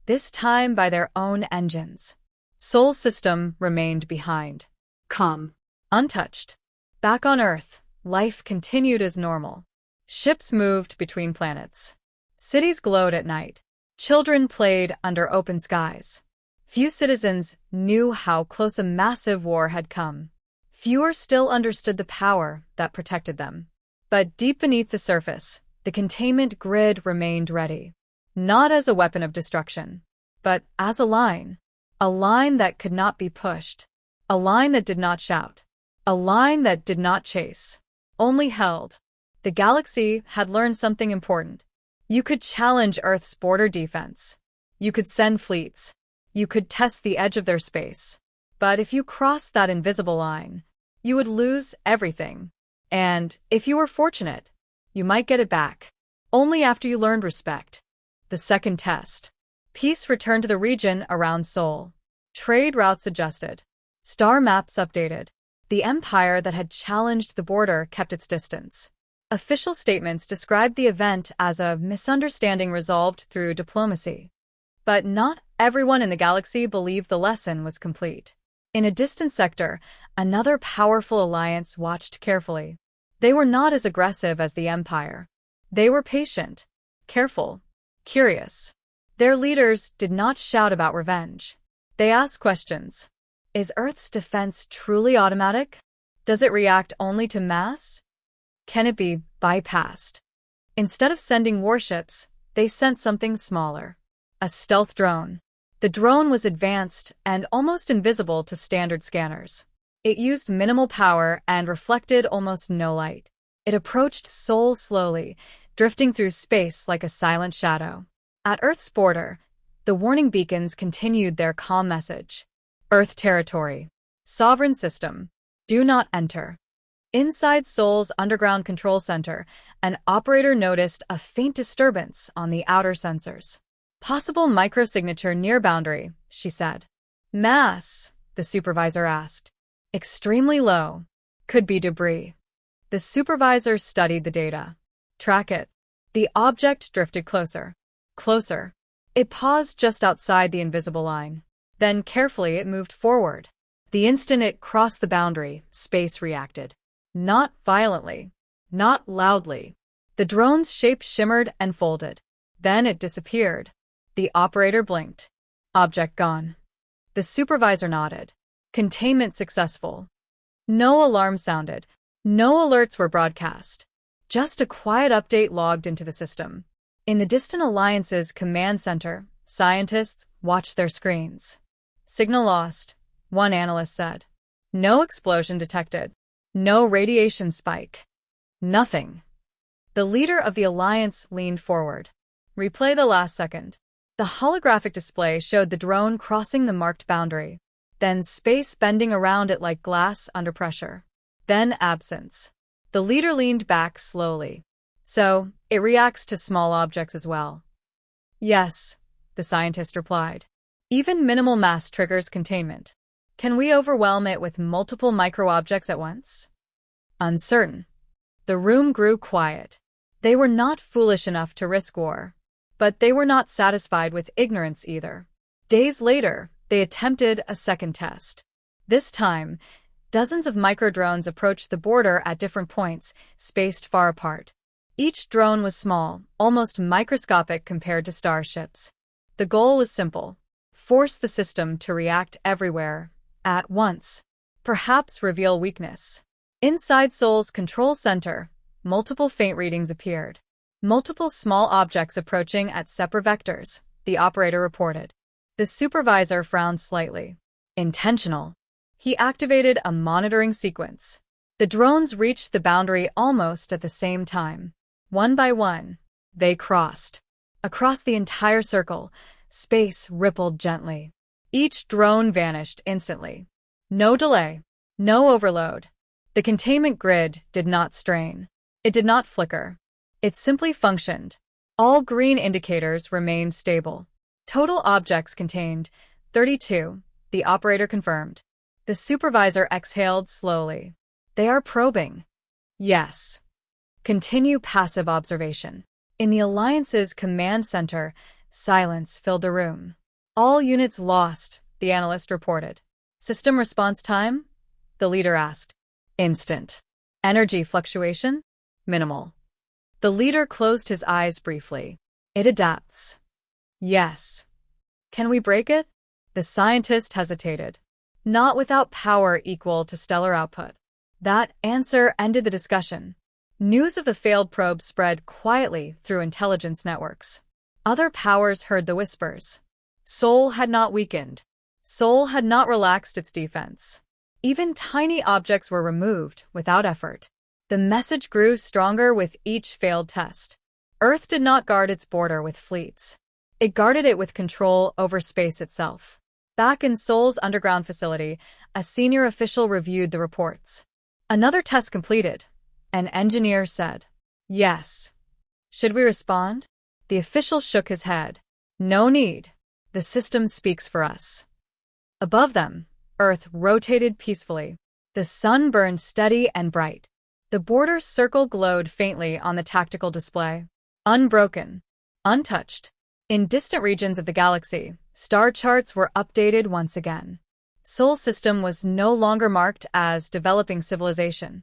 A: this time by their own engines. Sol's system remained behind.
B: Calm.
A: Untouched. Back on Earth, life continued as normal. Ships moved between planets. Cities glowed at night. Children played under open skies. Few citizens knew how close a massive war had come. Fewer still understood the power that protected them. But deep beneath the surface, the containment grid remained ready. Not as a weapon of destruction, but as a line. A line that could not be pushed. A line that did not shout. A line that did not chase. Only held. The galaxy had learned something important. You could challenge Earth's border defense. You could send fleets. You could test the edge of their space. But if you crossed that invisible line, you would lose everything. And, if you were fortunate, you might get it back. Only after you learned respect. The second test. Peace returned to the region around Sol. Trade routes adjusted. Star maps updated. The empire that had challenged the border kept its distance. Official statements described the event as a misunderstanding resolved through diplomacy. But not everyone in the galaxy believed the lesson was complete. In a distant sector, another powerful alliance watched carefully. They were not as aggressive as the Empire. They were patient, careful, curious. Their leaders did not shout about revenge. They asked questions. Is Earth's defense truly automatic? Does it react only to mass? Can it be bypassed? Instead of sending warships, they sent something smaller. A stealth drone. The drone was advanced and almost invisible to standard scanners. It used minimal power and reflected almost no light. It approached Sol slowly, drifting through space like a silent shadow. At Earth's border, the warning beacons continued their calm message. Earth territory. Sovereign system. Do not enter. Inside Sol's underground control center, an operator noticed a faint disturbance on the outer sensors. Possible microsignature near boundary, she said. Mass, the supervisor asked. Extremely low. Could be debris. The supervisor studied the data. Track it. The object drifted closer. Closer. It paused just outside the invisible line. Then carefully it moved forward. The instant it crossed the boundary, space reacted. Not violently. Not loudly. The drone's shape shimmered and folded. Then it disappeared. The operator blinked. Object gone. The supervisor nodded. Containment successful. No alarm sounded. No alerts were broadcast. Just a quiet update logged into the system. In the distant Alliance's command center, scientists watched their screens. Signal lost, one analyst said. No explosion detected. No radiation spike. Nothing. The leader of the Alliance leaned forward. Replay the last second. The holographic display showed the drone crossing the marked boundary. Then space bending around it like glass under pressure. Then absence. The leader leaned back slowly. So, it reacts to small objects as well. Yes, the scientist replied. Even minimal mass triggers containment. Can we overwhelm it with multiple micro-objects at once? Uncertain. The room grew quiet. They were not foolish enough to risk war. But they were not satisfied with ignorance either. Days later, they attempted a second test. This time, Dozens of microdrones approached the border at different points, spaced far apart. Each drone was small, almost microscopic compared to starships. The goal was simple: force the system to react everywhere, at once. Perhaps reveal weakness. Inside Sol's control center, multiple faint readings appeared. Multiple small objects approaching at separate vectors, the operator reported. The supervisor frowned slightly. Intentional. He activated a monitoring sequence. The drones reached the boundary almost at the same time. One by one, they crossed. Across the entire circle, space rippled gently. Each drone vanished instantly. No delay. No overload. The containment grid did not strain. It did not flicker. It simply functioned. All green indicators remained stable. Total objects contained 32, the operator confirmed. The supervisor exhaled slowly. They are probing. Yes. Continue passive observation. In the Alliance's command center, silence filled the room. All units lost, the analyst reported. System response time? The leader asked. Instant. Energy fluctuation? Minimal. The leader closed his eyes briefly. It adapts. Yes. Can we break it? The scientist hesitated. Not without power equal to stellar output. That answer ended the discussion. News of the failed probe spread quietly through intelligence networks. Other powers heard the whispers. Sol had not weakened. Sol had not relaxed its defense. Even tiny objects were removed without effort. The message grew stronger with each failed test. Earth did not guard its border with fleets. It guarded it with control over space itself. Back in Sol's underground facility, a senior official reviewed the reports. Another test completed. An engineer said, "Yes." Should we respond? The official shook his head. No need. The system speaks for us. Above them, Earth rotated peacefully. The sun burned steady and bright. The border circle glowed faintly on the tactical display. Unbroken. Untouched. In distant regions of the galaxy, star charts were updated once again. Sol system was no longer marked as developing civilization.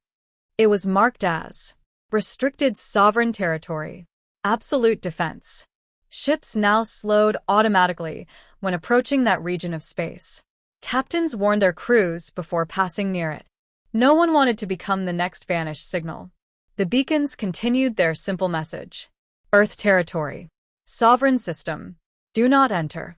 A: It was marked as restricted sovereign territory. Absolute defense. Ships now slowed automatically when approaching that region of space. Captains warned their crews before passing near it. No one wanted to become the next vanished signal. The beacons continued their simple message. Earth territory. Sovereign system. Do not enter.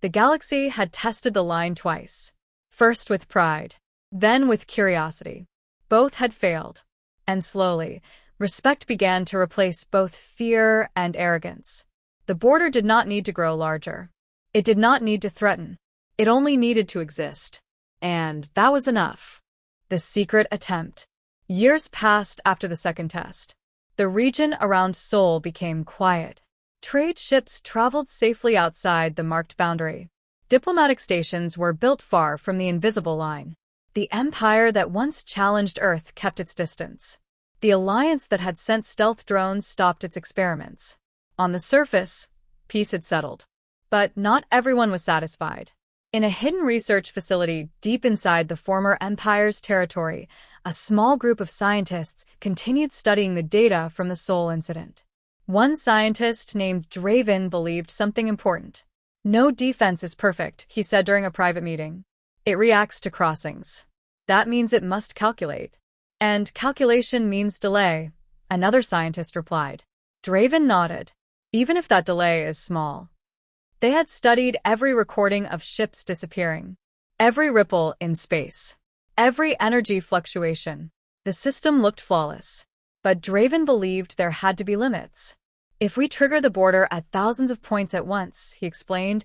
A: The galaxy had tested the line twice. First with pride, then with curiosity. Both had failed. And slowly, respect began to replace both fear and arrogance. The border did not need to grow larger. It did not need to threaten. It only needed to exist. And that was enough. The secret attempt. Years passed after the second test. The region around Sol became quiet. Trade ships traveled safely outside the marked boundary. Diplomatic stations were built far from the invisible line. The empire that once challenged Earth kept its distance. The alliance that had sent stealth drones stopped its experiments. On the surface, peace had settled. But not everyone was satisfied. In a hidden research facility deep inside the former empire's territory, a small group of scientists continued studying the data from the Sol incident. One scientist named Draven believed something important. No defense is perfect, he said during a private meeting. It reacts to crossings. That means it must calculate. And calculation means delay, another scientist replied. Draven nodded. Even if that delay is small. They had studied every recording of ships disappearing. Every ripple in space. Every energy fluctuation. The system looked flawless. But Draven believed there had to be limits. If we trigger the border at thousands of points at once, he explained,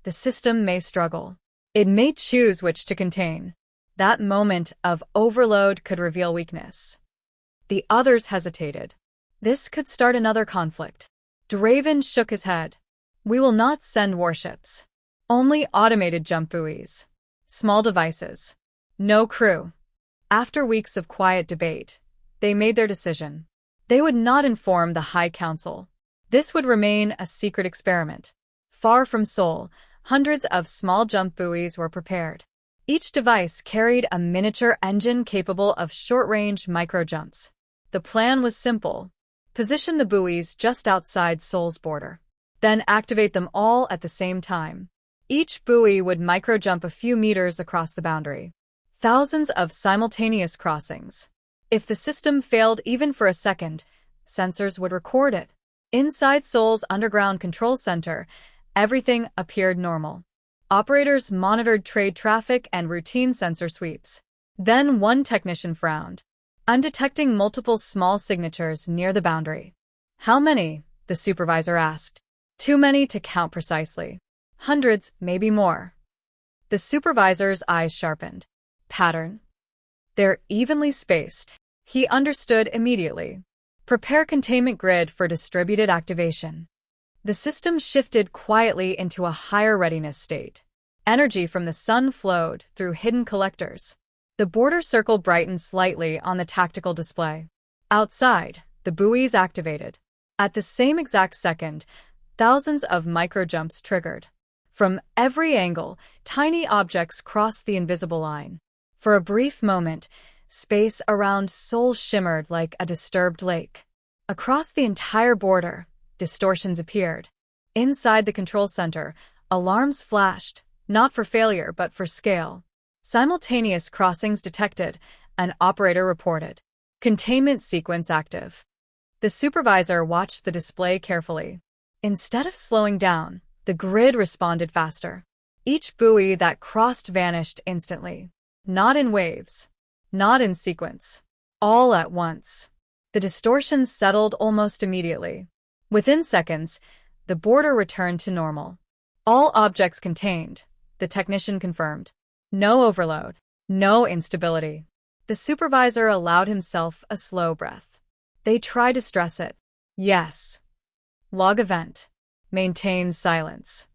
A: the system may struggle. It may choose which to contain. That moment of overload could reveal weakness. The others hesitated. This could start another conflict. Draven shook his head. We will not send warships. Only automated jump buoys. Small devices. No crew. After weeks of quiet debate, they made their decision. They would not inform the High Council. This would remain a secret experiment. Far from Sol, hundreds of small jump buoys were prepared. Each device carried a miniature engine capable of short-range micro-jumps. The plan was simple. Position the buoys just outside Sol's border. Then activate them all at the same time. Each buoy would micro-jump a few meters across the boundary. Thousands of simultaneous crossings. If the system failed even for a second, sensors would record it. Inside Sol's underground control center, everything appeared normal. Operators monitored trade traffic and routine sensor sweeps. Then one technician frowned. "I'm detecting multiple small signatures near the boundary." "How many?" the supervisor asked. "Too many to count precisely. Hundreds, maybe more." The supervisor's eyes sharpened. "Pattern?" "They're evenly spaced." He understood immediately. "Prepare containment grid for distributed activation." The system shifted quietly into a higher readiness state. Energy from the sun flowed through hidden collectors. The border circle brightened slightly on the tactical display. Outside, the buoys activated. At the same exact second, thousands of micro-jumps triggered. From every angle, tiny objects crossed the invisible line. For a brief moment, space around Sol shimmered like a disturbed lake. Across the entire border, distortions appeared. Inside the control center, alarms flashed, not for failure but for scale. Simultaneous crossings detected, an operator reported. Containment sequence active. The supervisor watched the display carefully. Instead of slowing down, the grid responded faster. Each buoy that crossed vanished instantly. Not in waves. Not in sequence. All at once. The distortions settled almost immediately. Within seconds, the border returned to normal. All objects contained, the technician confirmed. No overload. No instability. The supervisor allowed himself a slow breath. They tried to stress it. Yes. Log event. Maintain silence.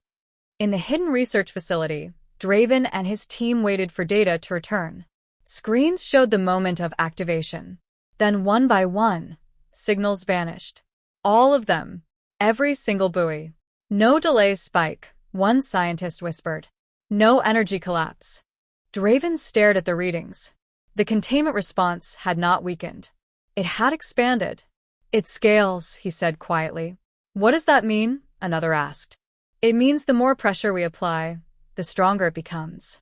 A: In the hidden research facility, Draven and his team waited for data to return. Screens showed the moment of activation. Then one by one, signals vanished. All of them. Every single buoy. "No delays spike," one scientist whispered. "No energy collapse." Draven stared at the readings. The containment response had not weakened. It had expanded. "It scales," he said quietly. "What does that mean?" another asked. "It means the more pressure we apply, the stronger it becomes."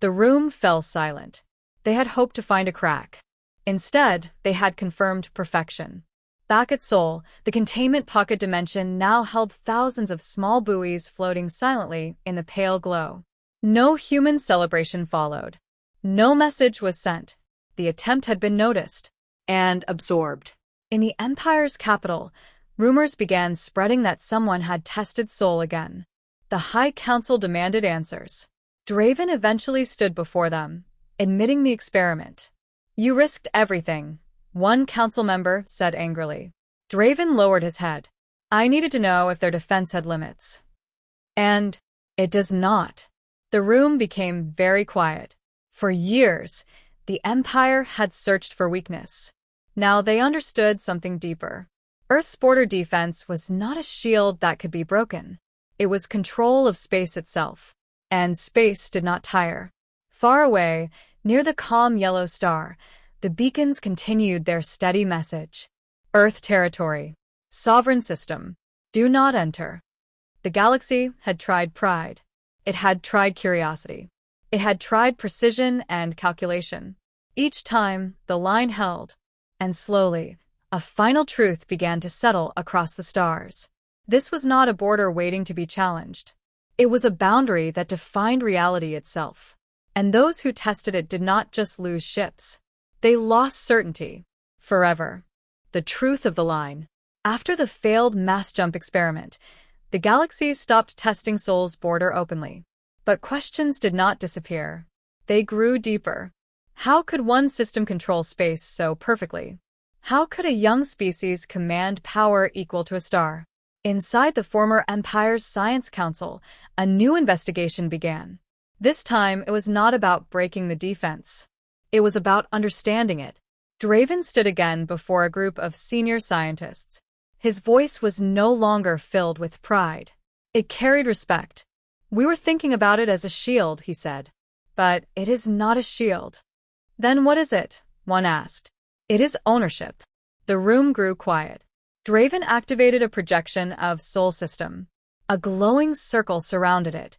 A: The room fell silent. They had hoped to find a crack. Instead, they had confirmed perfection. Back at Sol, the containment pocket dimension now held thousands of small buoys floating silently in the pale glow. No human celebration followed. No message was sent. The attempt had been noticed and absorbed. In the Empire's capital, rumors began spreading that someone had tested Sol again. The High Council demanded answers. Draven eventually stood before them, admitting the experiment. "You risked everything," one council member said angrily. Draven lowered his head. "I needed to know if their defense had limits." And it does not. The room became very quiet. For years, the Empire had searched for weakness. Now they understood something deeper. Earth's border defense was not a shield that could be broken. It was control of space itself. And space did not tire. Far away, near the calm yellow star, the beacons continued their steady message. "Earth territory. Sovereign system. Do not enter." The galaxy had tried pride. It had tried curiosity. It had tried precision and calculation. Each time, the line held. And slowly, a final truth began to settle across the stars. This was not a border waiting to be challenged. It was a boundary that defined reality itself. And those who tested it did not just lose ships. They lost certainty. Forever. The truth of the line. After the failed mass jump experiment, the galaxy stopped testing Sol's border openly. But questions did not disappear. They grew deeper. How could one system control space so perfectly? How could a young species command power equal to a star? Inside the former Empire's Science Council, a new investigation began. This time, it was not about breaking the defense. It was about understanding it. Draven stood again before a group of senior scientists. His voice was no longer filled with pride. It carried respect. "We were thinking about it as a shield," he said. But it is not a shield. Then what is it? One asked. It is ownership. The room grew quiet. Draven activated a projection of Soul System. A glowing circle surrounded it,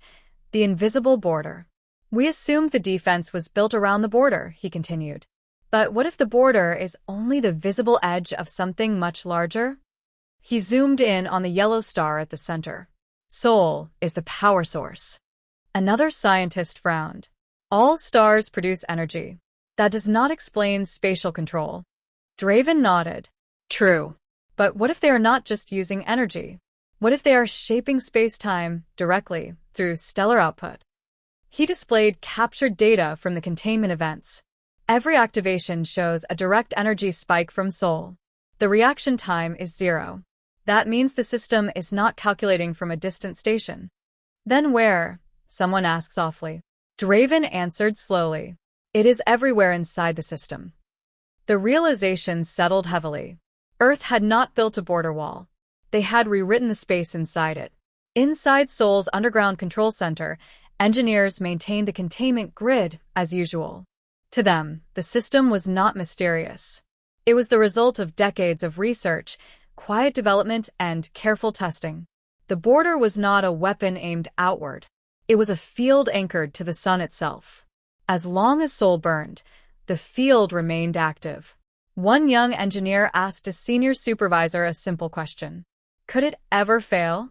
A: the invisible border. We assumed the defense was built around the border, he continued. But what if the border is only the visible edge of something much larger? He zoomed in on the yellow star at the center. Soul is the power source. Another scientist frowned. All stars produce energy. That does not explain spatial control. Draven nodded. True. But what if they are not just using energy? What if they are shaping space-time directly through stellar output? He displayed captured data from the containment events. Every activation shows a direct energy spike from Soul. The reaction time is 0. That means the system is not calculating from a distant station. Then where? Someone asked softly. Draven answered slowly. It is everywhere inside the system. The realization settled heavily. Earth had not built a border wall. They had rewritten the space inside it. Inside Soul's underground control center, engineers maintained the containment grid as usual. To them, the system was not mysterious. It was the result of decades of research, quiet development, and careful testing. The border was not a weapon aimed outward. It was a field anchored to the sun itself. As long as Soul burned, the field remained active. One young engineer asked a senior supervisor a simple question. Could it ever fail?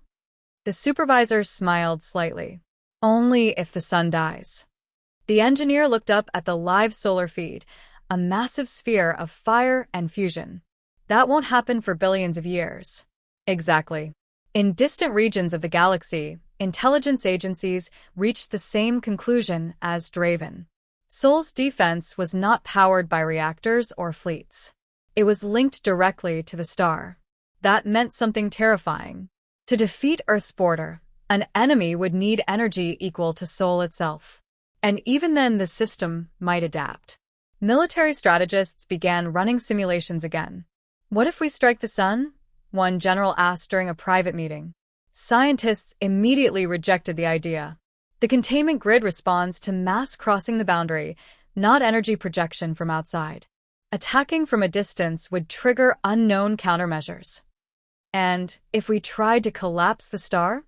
A: The supervisor smiled slightly. Only if the sun dies. The engineer looked up at the live solar feed, a massive sphere of fire and fusion. That won't happen for billions of years. Exactly. In distant regions of the galaxy, intelligence agencies reached the same conclusion as Draven. Soul's defense was not powered by reactors or fleets. It was linked directly to the star. That meant something terrifying. To defeat Earth's border, an enemy would need energy equal to Soul itself. And even then the system might adapt. Military strategists began running simulations again. What if we strike the sun? One general asked during a private meeting. Scientists immediately rejected the idea. The containment grid responds to mass crossing the boundary, not energy projection from outside. Attacking from a distance would trigger unknown countermeasures. And if we tried to collapse the star?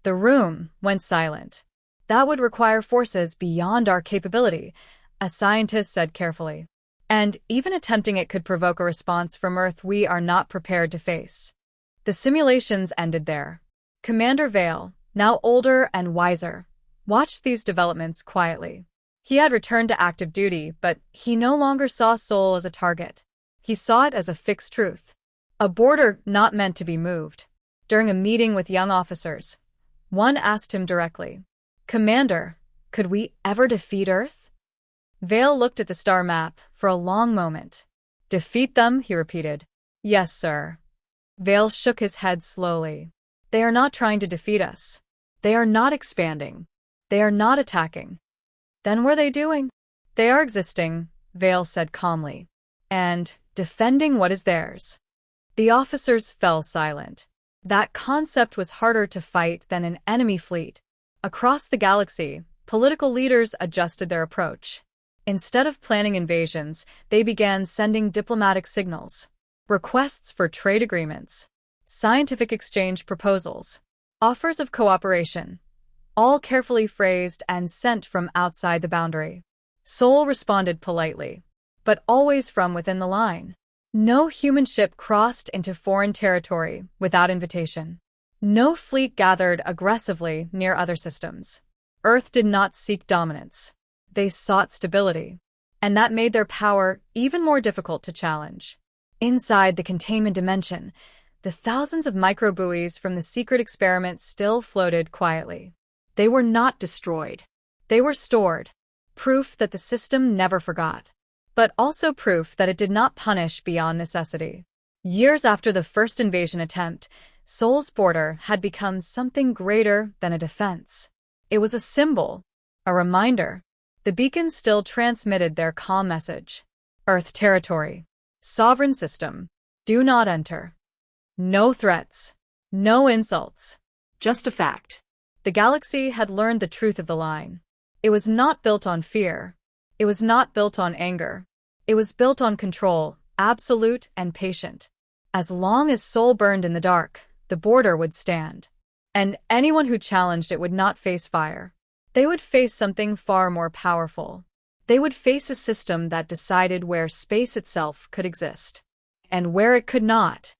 A: The room went silent. That would require forces beyond our capability, a scientist said carefully. And even attempting it could provoke a response from Earth we are not prepared to face. The simulations ended there. Commander Vale, now older and wiser, watched these developments quietly. He had returned to active duty, but he no longer saw Soul as a target. He saw it as a fixed truth. A border not meant to be moved. During a meeting with young officers, one asked him directly, Commander, could we ever defeat Earth? Vale looked at the star map for a long moment. Defeat them, he repeated. Yes, sir. Vale shook his head slowly. They are not trying to defeat us. They are not expanding. They are not attacking. Then what are they doing? They are existing, Vale said calmly, and defending what is theirs. The officers fell silent. That concept was harder to fight than an enemy fleet. Across the galaxy, political leaders adjusted their approach. Instead of planning invasions, they began sending diplomatic signals, requests for trade agreements, scientific exchange proposals, offers of cooperation, all carefully phrased and sent from outside the boundary. Soul responded politely, but always from within the line. No human ship crossed into foreign territory without invitation. No fleet gathered aggressively near other systems. Earth did not seek dominance. They sought stability. And that made their power even more difficult to challenge. Inside the containment dimension, the thousands of microbuoys from the secret experiment still floated quietly. They were not destroyed. They were stored. Proof that the system never forgot. But also proof that it did not punish beyond necessity. Years after the first invasion attempt, Soul's border had become something greater than a defense. It was a symbol, a reminder. The beacons still transmitted their calm message. Earth territory. Sovereign system. Do not enter. No threats. No insults. Just a fact. The galaxy had learned the truth of the line. It was not built on fear. It was not built on anger. It was built on control, absolute and patient. As long as Sol burned in the dark, the border would stand. And anyone who challenged it would not face fire. They would face something far more powerful. They would face a system that decided where space itself could exist, and where it could not.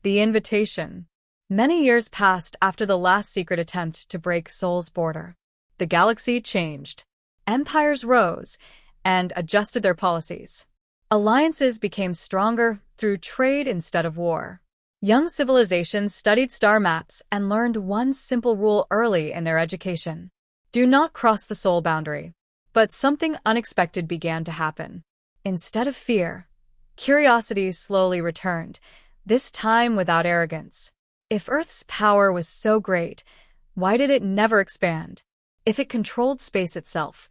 A: The invitation. Many years passed after the last secret attempt to break Sol's border. The galaxy changed. Empires rose and adjusted their policies. Alliances became stronger through trade instead of war. Young civilizations studied star maps and learned one simple rule early in their education. Do not cross the Sol boundary. But something unexpected began to happen. Instead of fear, curiosity slowly returned, this time without arrogance. If Earth's power was so great, why did it never expand? If it controlled space itself,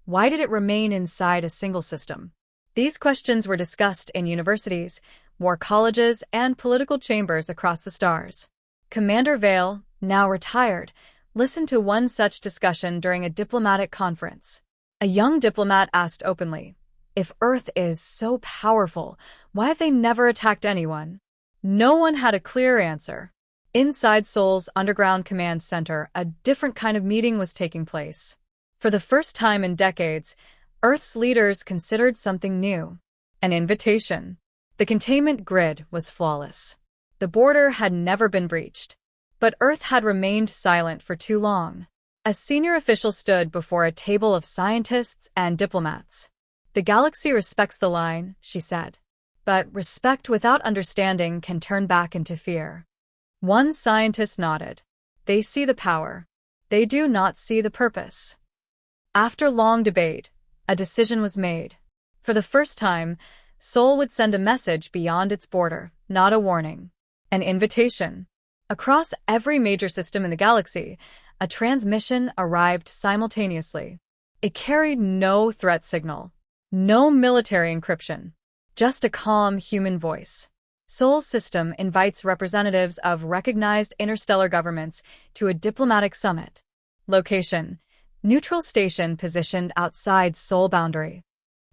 A: why did it remain inside a single system? These questions were discussed in universities, war colleges, and political chambers across the stars. Commander Vale, now retired, listened to one such discussion during a diplomatic conference. A young diplomat asked openly, "If Earth is so powerful, why have they never attacked anyone?" No one had a clear answer. Inside Sol's underground command center, a different kind of meeting was taking place. For the first time in decades, Earth's leaders considered something new. An invitation. The containment grid was flawless. The border had never been breached. But Earth had remained silent for too long. A senior official stood before a table of scientists and diplomats. "The galaxy respects the line," she said. "But respect without understanding can turn back into fear." One scientist nodded. "They see the power. They do not see the purpose." After long debate, a decision was made. For the first time, Sol would send a message beyond its border, not a warning. An invitation. Across every major system in the galaxy, a transmission arrived simultaneously. It carried no threat signal, no military encryption, just a calm human voice. Sol's system invites representatives of recognized interstellar governments to a diplomatic summit. Location: neutral station positioned outside Sol boundary.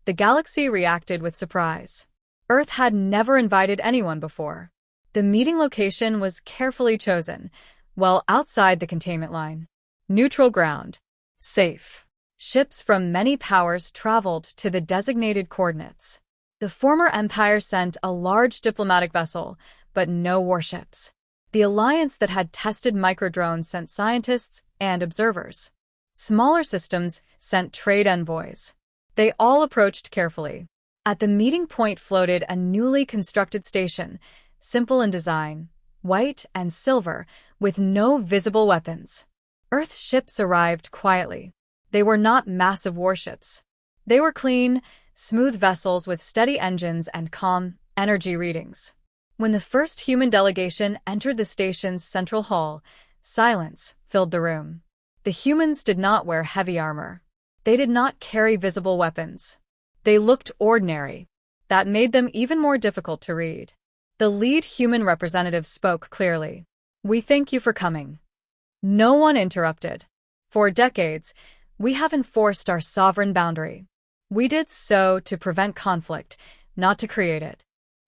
A: The galaxy reacted with surprise. Earth had never invited anyone before. The meeting location was carefully chosen, well outside the containment line. Neutral ground. Safe. Ships from many powers traveled to the designated coordinates. The former empire sent a large diplomatic vessel, but no warships. The alliance that had tested microdrones sent scientists and observers. Smaller systems sent trade envoys. They all approached carefully. At the meeting point floated a newly constructed station, simple in design, white and silver, with no visible weapons. Earth's ships arrived quietly. They were not massive warships. They were clean, smooth vessels with steady engines and calm energy readings. When the first human delegation entered the station's central hall, silence filled the room. The humans did not wear heavy armor. They did not carry visible weapons. They looked ordinary. That made them even more difficult to read. The lead human representative spoke clearly. "We thank you for coming." No one interrupted. "For decades, we have enforced our sovereign boundary. We did so to prevent conflict, not to create it."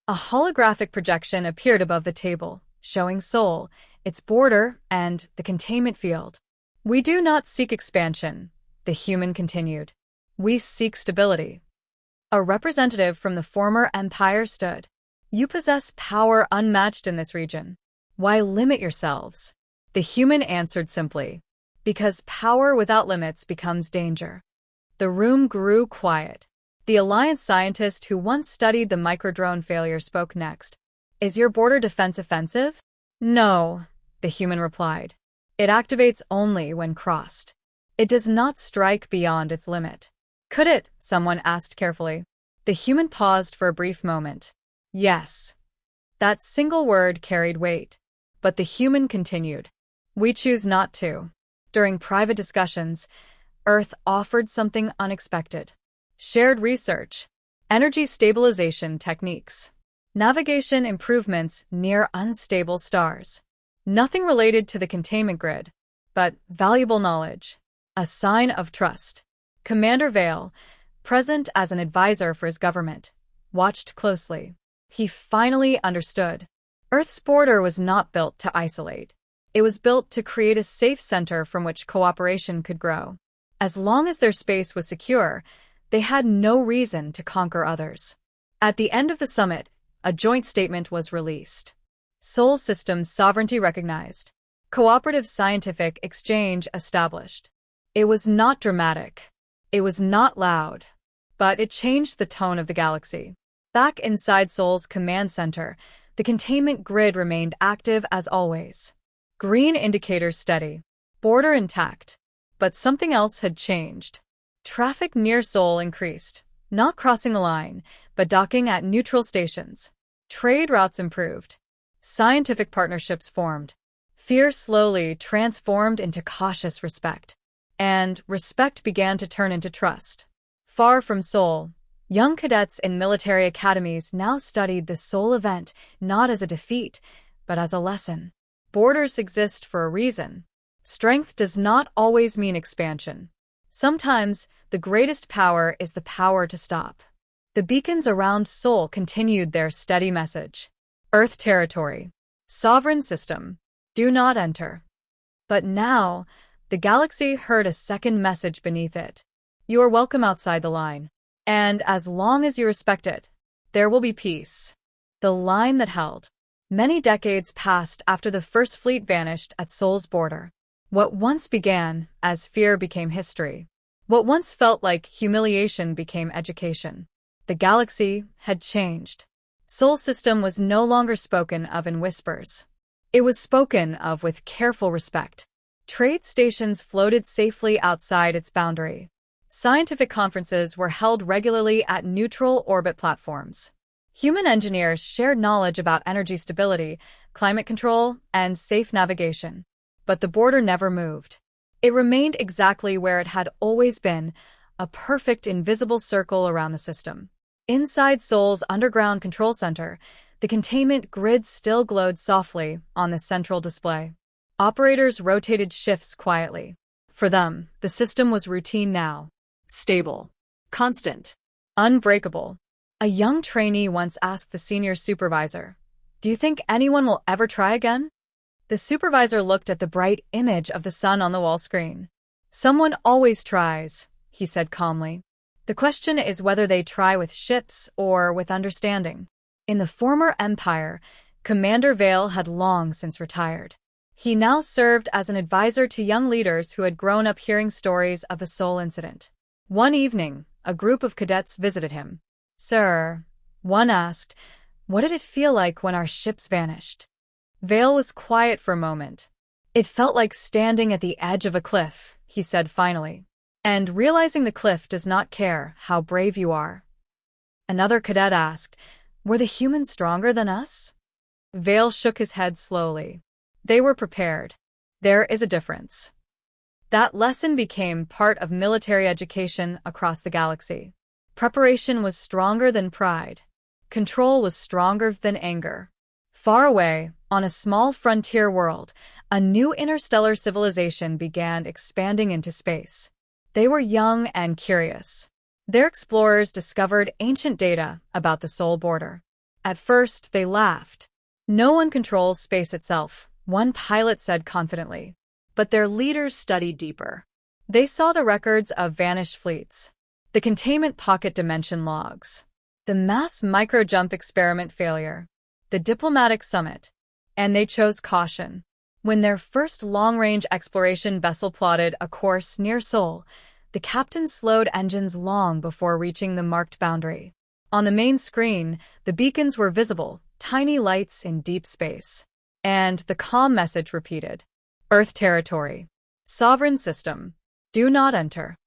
A: A holographic projection appeared above the table, showing Sol, its border, and the containment field. "We do not seek expansion," the human continued. "We seek stability." A representative from the former empire stood. "You possess power unmatched in this region. Why limit yourselves?" The human answered simply, "Because power without limits becomes danger." The room grew quiet. The Alliance scientist who once studied the microdrone failure spoke next. "Is your border defense offensive?" "No," the human replied. "It activates only when crossed. It does not strike beyond its limit." "Could it?" someone asked carefully. The human paused for a brief moment. "Yes." That single word carried weight. But the human continued. "We choose not to." During private discussions, Earth offered something unexpected. Shared research, energy stabilization techniques, navigation improvements near unstable stars. Nothing related to the containment grid, but valuable knowledge. A sign of trust. Commander Vale, present as an advisor for his government, watched closely. He finally understood. Earth's border was not built to isolate. It was built to create a safe center from which cooperation could grow. As long as their space was secure, they had no reason to conquer others. At the end of the summit, a joint statement was released. Sol Systems sovereignty recognized. Cooperative scientific exchange established. It was not dramatic. It was not loud. But it changed the tone of the galaxy. Back inside Sol's command center, the containment grid remained active as always. Green indicators steady. Border intact. But something else had changed. Traffic near Sol increased, not crossing the line, but docking at neutral stations. Trade routes improved. Scientific partnerships formed. Fear slowly transformed into cautious respect. And respect began to turn into trust. Far from Sol, young cadets in military academies now studied the Sol event not as a defeat, but as a lesson. Borders exist for a reason. Strength does not always mean expansion. Sometimes, the greatest power is the power to stop. The beacons around Sol continued their steady message. Earth territory. Sovereign system. Do not enter. But now, the galaxy heard a second message beneath it. You are welcome outside the line. And as long as you respect it, there will be peace. The line that held. Many decades passed after the first fleet vanished at Sol's border. What once began as fear became history. What once felt like humiliation became education. The galaxy had changed. Sol System was no longer spoken of in whispers. It was spoken of with careful respect. Trade stations floated safely outside its boundary. Scientific conferences were held regularly at neutral orbit platforms. Human engineers shared knowledge about energy stability, climate control, and safe navigation. But the border never moved. It remained exactly where it had always been, a perfect invisible circle around the system. Inside Sol's underground control center, the containment grid still glowed softly on the central display. Operators rotated shifts quietly. For them, the system was routine now.
B: Stable. Constant.
A: Unbreakable. A young trainee once asked the senior supervisor, "Do you think anyone will ever try again?" The supervisor looked at the bright image of the sun on the wall screen. "Someone always tries," he said calmly. "The question is whether they try with ships or with understanding." In the former empire, Commander Vale had long since retired. He now served as an advisor to young leaders who had grown up hearing stories of the Sol incident. One evening, a group of cadets visited him. "Sir," one asked, "what did it feel like when our ships vanished?" Vale was quiet for a moment. "It felt like standing at the edge of a cliff," he said finally. "And realizing the cliff does not care how brave you are." Another cadet asked, "Were the humans stronger than us?" Vale shook his head slowly. "They were prepared. There is a difference." That lesson became part of military education across the galaxy. Preparation was stronger than pride. Control was stronger than anger. Far away, on a small frontier world, a new interstellar civilization began expanding into space. They were young and curious. Their explorers discovered ancient data about the Sol border. At first, they laughed. "No one controls space itself," one pilot said confidently. But their leaders studied deeper. They saw the records of vanished fleets, the containment pocket dimension logs, the mass micro-jump experiment failure, the diplomatic summit, and they chose caution. When their first long-range exploration vessel plotted a course near Sol, the captain slowed engines long before reaching the marked boundary. On the main screen, the beacons were visible, tiny lights in deep space. And the calm message repeated. "Earth territory. Sovereign system. Do not enter."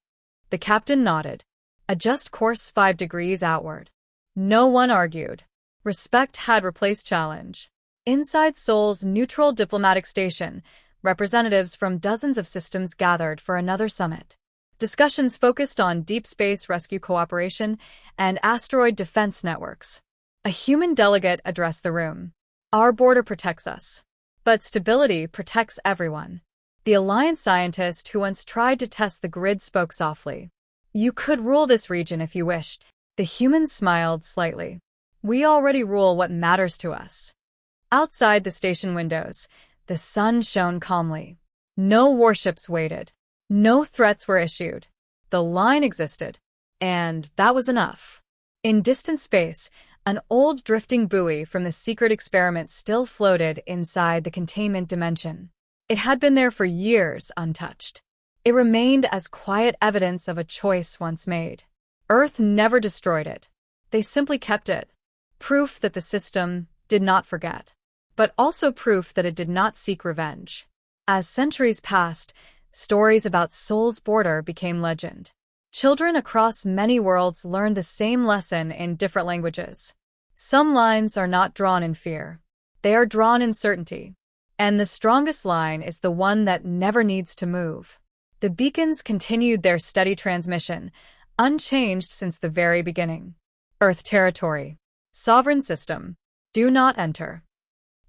A: The captain nodded. "Adjust course 5 degrees outward." No one argued. Respect had replaced challenge. Inside Sol's neutral diplomatic station, representatives from dozens of systems gathered for another summit. Discussions focused on deep space rescue cooperation and asteroid defense networks. A human delegate addressed the room. "Our border protects us. But stability protects everyone. The Alliance scientist who once tried to test the grid spoke softly. You could rule this region if you wished. The humans smiled slightly. We already rule what matters to us. Outside the station windows, the sun shone calmly. No warships waited. No threats were issued. The line existed. And that was enough. In distant space, an old drifting buoy from the secret experiment still floated inside the containment dimension. It had been there for years, untouched. It remained as quiet evidence of a choice once made. Earth never destroyed it. They simply kept it. Proof that the system did not forget, but also proof that it did not seek revenge. As centuries passed, stories about Sol's border became legend. Children across many worlds learned the same lesson in different languages. Some lines are not drawn in fear. They are drawn in certainty. And the strongest line is the one that never needs to move. The beacons continued their steady transmission, unchanged since the very beginning. Earth territory. Sovereign system. Do not enter.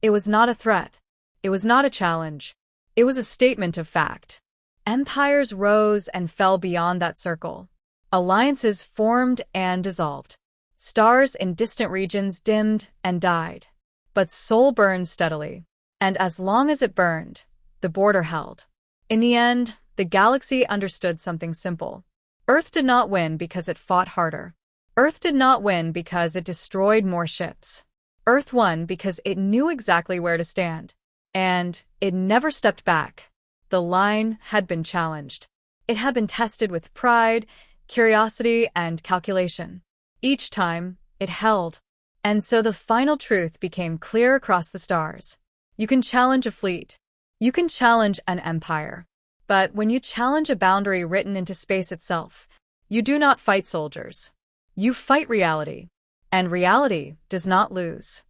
A: It was not a threat. It was not a challenge. It was a statement of fact. Empires rose and fell beyond that circle. Alliances formed and dissolved. Stars in distant regions dimmed and died. But Sol burned steadily. And as long as it burned, the border held. In the end, the galaxy understood something simple. Earth did not win because it fought harder. Earth did not win because it destroyed more ships. Earth won because it knew exactly where to stand. And it never stepped back. The line had been challenged. It had been tested with pride, curiosity, and calculation. Each time, it held. And so the final truth became clear across the stars. You can challenge a fleet. You can challenge an empire. But when you challenge a boundary written into space itself, you do not fight soldiers. You fight reality. And reality does not lose.